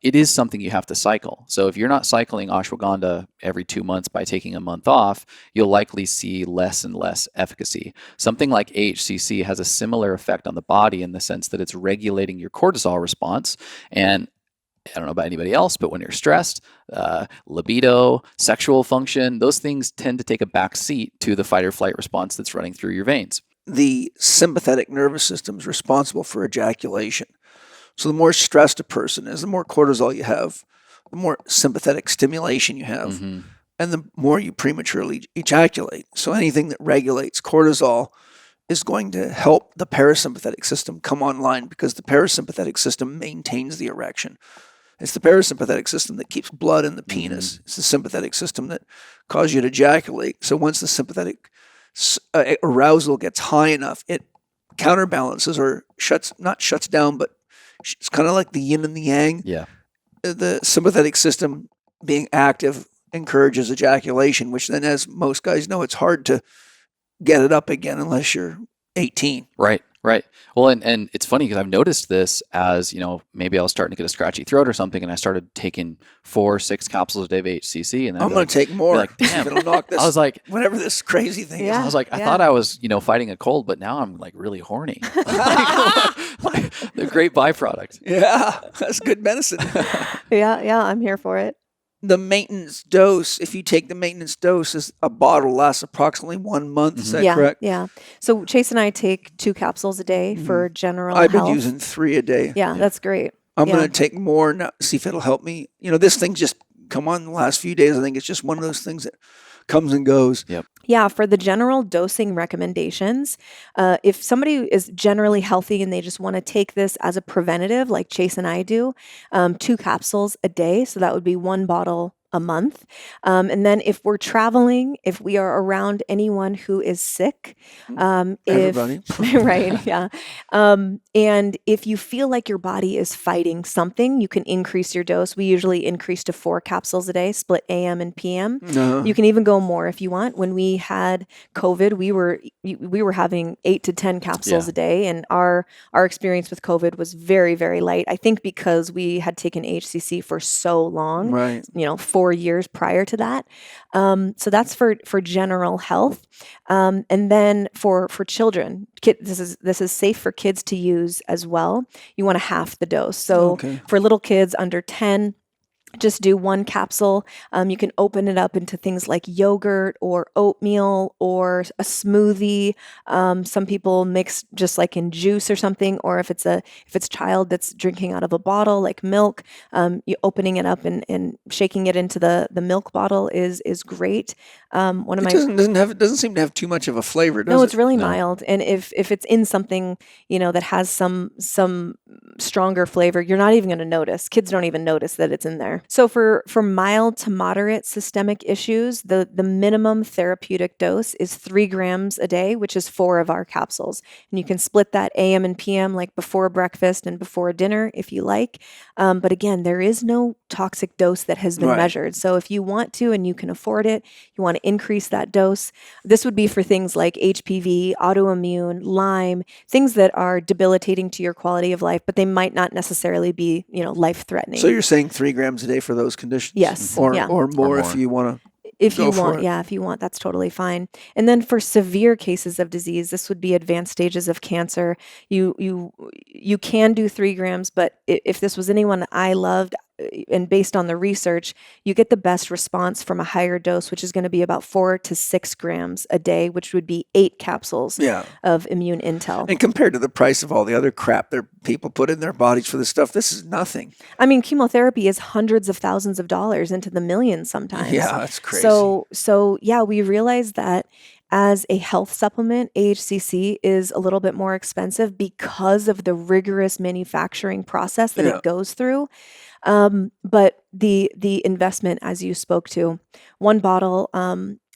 it is something you have to cycle. So if you're not cycling ashwagandha every 2 months by taking a month off, you'll likely see less and less efficacy. Something like AHCC has a similar effect on the body in the sense that it's regulating your cortisol response. And I don't know about anybody else, but when you're stressed, libido, sexual function, those things tend to take a back seat to the fight or flight response that's running through your veins. The sympathetic nervous system is responsible for ejaculation. So the more stressed a person is, the more cortisol you have, the more sympathetic stimulation you have, and the more you prematurely ejaculate. So anything that regulates cortisol is going to help the parasympathetic system come online, because the parasympathetic system maintains the erection. It's the parasympathetic system that keeps blood in the penis. It's the sympathetic system that causes you to ejaculate. So once the sympathetic arousal gets high enough, it counterbalances or shuts down, but it's kind of like the yin and the yang. Yeah. The sympathetic system being active encourages ejaculation, which then, as most guys know, it's hard to get it up again unless you're 18. Right. Well, and it's funny because I've noticed this as, maybe I was starting to get a scratchy throat or something, and I started taking 4, 6 capsules a day of HCC, and I'm going to take more. Like, damn, it'll knock this. I was like, whatever this crazy thing is. I was like, I thought I was, fighting a cold, but now I'm like really horny. The great byproduct. Yeah, that's good medicine. Yeah, I'm here for it. The maintenance dose, if you take the maintenance dose, is a bottle lasts approximately 1 month. Is that correct? Yeah. So Chase and I take 2 capsules a day for general health. I've been using 3 a day. Yeah, that's great. I'm going to take more now, see if it'll help me. This thing just come on the last few days. I think it's just one of those things that comes and goes. Yep. Yeah, for the general dosing recommendations, if somebody is generally healthy and they just want to take this as a preventative, like Chase and I do, 2 capsules a day. So that would be 1 bottle a month. And then if we're traveling, if we are around anyone who is sick, Everybody. right, yeah. And if you feel like your body is fighting something, you can increase your dose. We usually increase to 4 capsules a day, split AM and PM. You can even go more if you want. When we had COVID, we were having 8 to 10 capsules a day, and our experience with COVID was very, very light. I think because we had taken HCC for so long, right? 4 years prior to that. So that's for general health. And then for children, this is safe for kids to use as well. You want to half the dose. So for little kids under 10, just do one capsule. You can open it up into things like yogurt or oatmeal or a smoothie. Some people mix just like in juice or something, or if it's a child that's drinking out of a bottle like milk, you opening it up and shaking it into the milk bottle is great. One of my It doesn't seem to have too much of a flavor, does it? No, it's really No. mild. And if it's in something, that has some stronger flavor, you're not even going to notice. Kids don't even notice that it's in there. So for mild to moderate systemic issues, the minimum therapeutic dose is 3 grams a day, which is 4 of our capsules. And you can split that AM and PM, like before breakfast and before dinner if you like. But again, there is no toxic dose that has been Right. measured. So if you want to and you can afford it, you want to increase that dose. This would be for things like HPV, autoimmune, Lyme, things that are debilitating to your quality of life, but they might not necessarily be, life-threatening. So you're saying 3 grams a day for those conditions? Yes, Or, yeah. or more Or if more. you want to. If Go you for want, it. yeah, if you want, that's totally fine. And then for severe cases of disease, this would be advanced stages of cancer. You can do 3 grams, but if this was anyone that I loved, and based on the research, you get the best response from a higher dose, which is going to be about 4 to 6 grams a day, which would be 8 capsules Yeah. of immune intel. And compared to the price of all the other crap that people put in their bodies for this stuff, this is nothing. I mean, chemotherapy is hundreds of thousands of dollars, into the millions sometimes. Yeah, that's crazy. So yeah, we realized that as a health supplement, AHCC is a little bit more expensive because of the rigorous manufacturing process that Yeah. it goes through. But the investment, as you spoke to, one bottle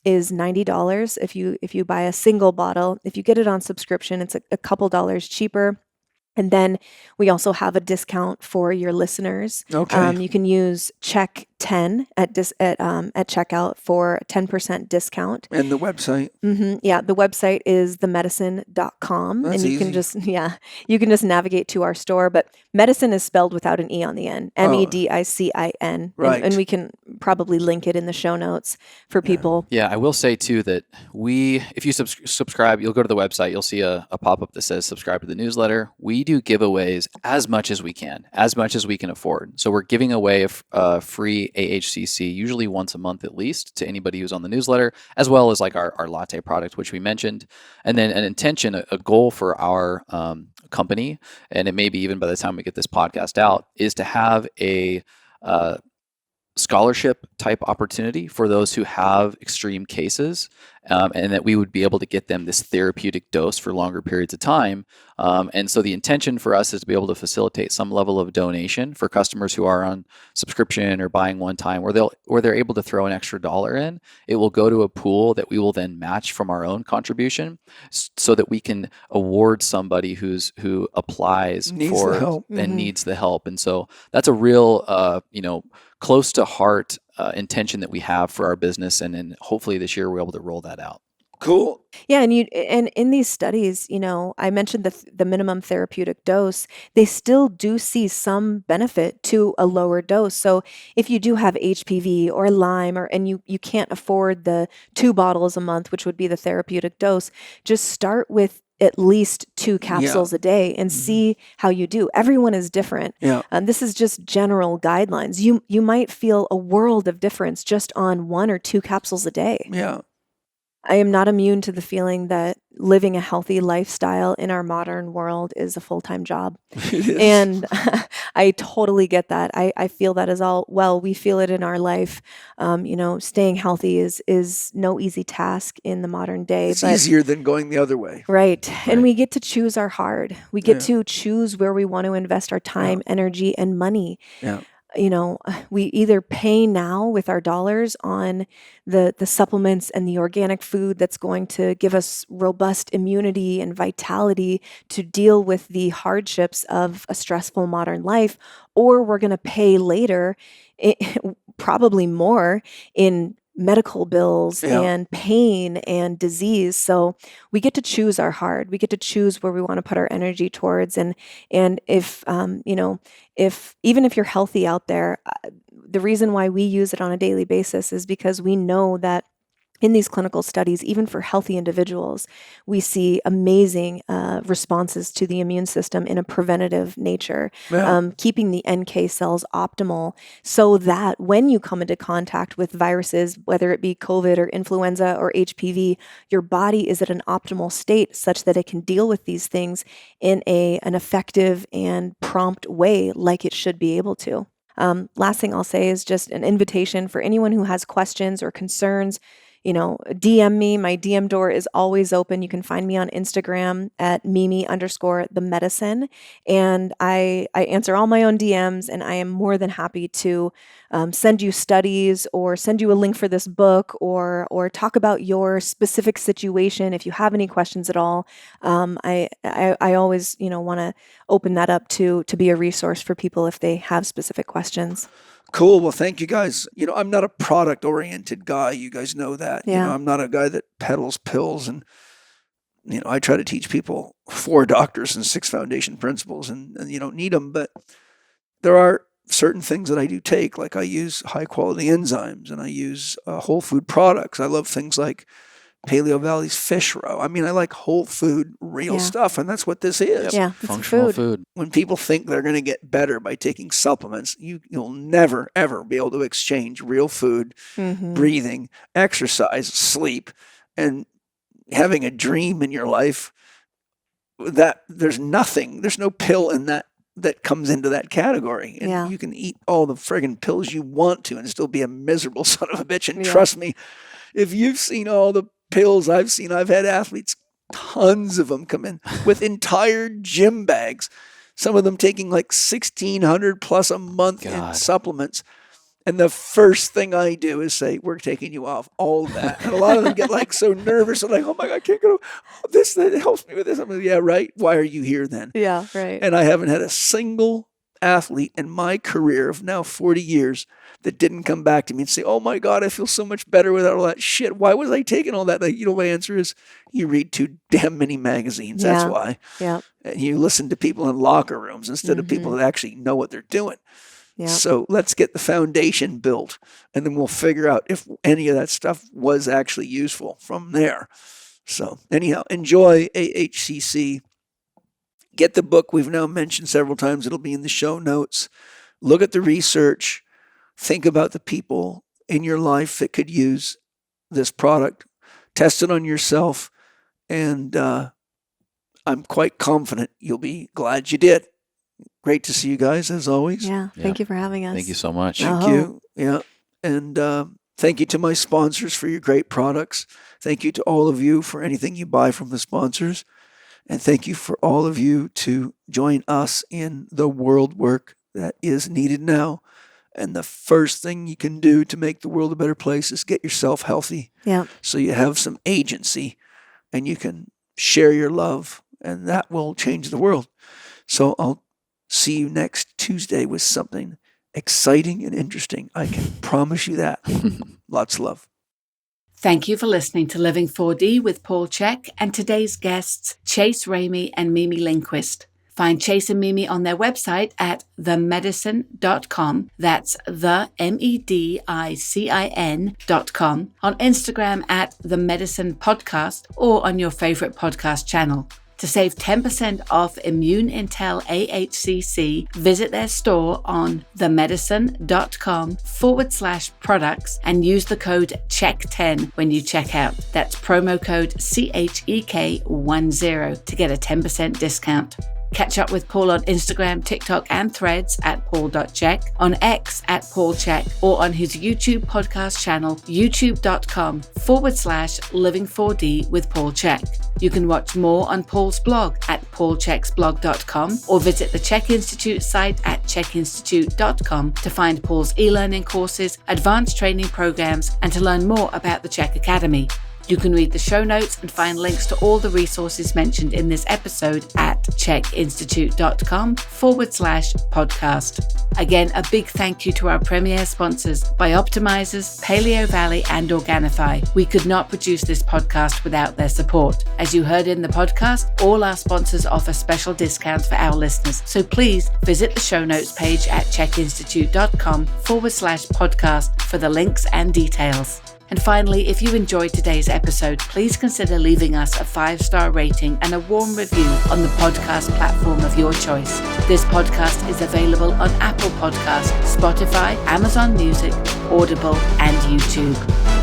is $90 if you buy a single bottle. If you get it on subscription, it's a couple dollars cheaper. And then we also have a discount for your listeners. Okay. You can use Chek 10 at checkout for a 10% discount. And the website. Yeah, the website is themedicine.com. That's and you easy. you can just navigate to our store. But medicine is spelled without an E on the end, MEDICIN. Right. And we can probably link it in the show notes for people. Yeah, I will say too that if you subscribe, you'll go to the website, you'll see a pop-up that says subscribe to the newsletter. We do giveaways as much as we can afford. So we're giving away a free AHCC, usually once a month at least, to anybody who's on the newsletter, as well as like our latte product, which we mentioned. And then an intention, a goal for our company, and it may be even by the time we get this podcast out, is to have a scholarship type opportunity for those who have extreme cases, and that we would be able to get them this therapeutic dose for longer periods of time. And so the intention for us is to be able to facilitate some level of donation for customers who are on subscription or buying one time, where they're able to throw an extra $1 in. It will go to a pool that we will then match from our own contribution, so that we can award somebody who applies Needs for the help. and needs the help. And so that's a real close to heart intention that we have for our business, and then hopefully this year we're able to roll that out. Cool. Yeah, and in these studies, I mentioned the minimum therapeutic dose. They still do see some benefit to a lower dose. So if you do have HPV or Lyme, and you can't afford the 2 bottles a month, which would be the therapeutic dose, just start with at least 2 capsules a day and see how you do. Everyone is different. Yeah. This is just general guidelines. You might feel a world of difference just on 1 or 2 capsules a day. Yeah. I am not immune to the feeling that living a healthy lifestyle in our modern world is a full-time job. It is. And I totally get that. I feel that as well. We feel it in our life. Staying healthy is no easy task in the modern day. It's easier than going the other way. Right. And we get to choose our hard. We get to choose where we want to invest our time, energy, and money. Yeah. We either pay now with our dollars on the supplements and the organic food that's going to give us robust immunity and vitality to deal with the hardships of a stressful modern life, or we're going to pay later, probably more, in medical bills and pain and disease. So we get to choose our hard. We get to choose where we want to put our energy towards. And if even if you're healthy out there, the reason why we use it on a daily basis is because we know that in these clinical studies, even for healthy individuals, we see amazing responses to the immune system in a preventative nature, keeping the NK cells optimal so that when you come into contact with viruses, whether it be COVID or influenza or HPV, your body is at an optimal state such that it can deal with these things in an effective and prompt way like it should be able to. Last thing I'll say is just an invitation for anyone who has questions or concerns. DM me. My DM door is always open. You can find me on Instagram at Mimi_themedicine. And I answer all my own DMs, and I am more than happy to send you studies or send you a link for this book or talk about your specific situation. If you have any questions at all, I always, want to open that up to be a resource for people if they have specific questions. Cool. Well, thank you guys. I'm not a product-oriented guy. You guys know that. Yeah. I'm not a guy that peddles pills. And, I try to teach people 4 doctors and 6 foundation principles, and you don't need them. But there are certain things that I do take, like I use high-quality enzymes, and I use whole food products. I love things like Paleo Valley's fish roe. I like whole food, real stuff, and that's what this is. Yeah, functional food. When people think they're going to get better by taking supplements, you'll never, ever be able to exchange real food, breathing, exercise, sleep, and having a dream in your life. That there's no pill in that comes into that category. And you can eat all the friggin' pills you want to and still be a miserable son of a bitch. And trust me, if you've seen all the pills I've seen, I've had athletes, tons of them come in with entire gym bags, some of them taking like $1,600 plus a month in supplements. And the first thing I do is say, we're taking you off all of that. And a lot of them get so nervous. I'm like, oh my God, I can't go. This that helps me with this. I'm like, yeah, right. Why are you here then? Yeah, right. And I haven't had a single athlete in my career of now 40 years that didn't come back to me and say, oh my God, I feel so much better without all that shit. Why was I taking all that? My answer is you read too damn many magazines. That's why. Yeah. And you listen to people in locker rooms instead of people that actually know what they're doing. Yeah. So let's get the foundation built, and then we'll figure out if any of that stuff was actually useful from there. So anyhow, enjoy AHCC. Get the book we've now mentioned several times. It'll be in the show notes. Look at the research. Think about the people in your life that could use this product. Test it on yourself. And I'm quite confident you'll be glad you did. Great to see you guys, as always. Yeah. Thank you for having us. Thank you so much. Thank you. Yeah. And thank you to my sponsors for your great products. Thank you to all of you for anything you buy from the sponsors. And thank you for all of you to join us in the world work that is needed now. And the first thing you can do to make the world a better place is get yourself healthy. Yeah. So you have some agency and you can share your love, and that will change the world. So I'll see you next Tuesday with something exciting and interesting. I can promise you that. Lots of love. Thank you for listening to Living 4D with Paul Chek and today's guests, Chase Ramey and Mimi Lindquist. Find Chase and Mimi on their website at themedicine.com. That's the MEDICIN.com. On Instagram at The Medicine Podcast, or on your favorite podcast channel. To save 10% off Immune Intel AHCC, visit their store on themedicine.com/products and use the code CHEK10 when you check out. That's promo code CHEK10 to get a 10% discount. Catch up with Paul on Instagram, TikTok, and Threads at paul.chek, on X at paulchek, or on his YouTube podcast channel, youtube.com/living4D with Paul Chek. You can watch more on Paul's blog at paulcheksblog.com, or visit the Chek Institute site at chekinstitute.com to find Paul's e-learning courses, advanced training programs, and to learn more about the Chek Academy. You can read the show notes and find links to all the resources mentioned in this episode at chekinstitute.com/podcast. Again, a big thank you to our premier sponsors, Bioptimizers, Paleo Valley, and Organifi. We could not produce this podcast without their support. As you heard in the podcast, all our sponsors offer special discounts for our listeners. So please visit the show notes page at chekinstitute.com/podcast for the links and details. And finally, if you enjoyed today's episode, please consider leaving us a 5-star rating and a warm review on the podcast platform of your choice. This podcast is available on Apple Podcasts, Spotify, Amazon Music, Audible, and YouTube.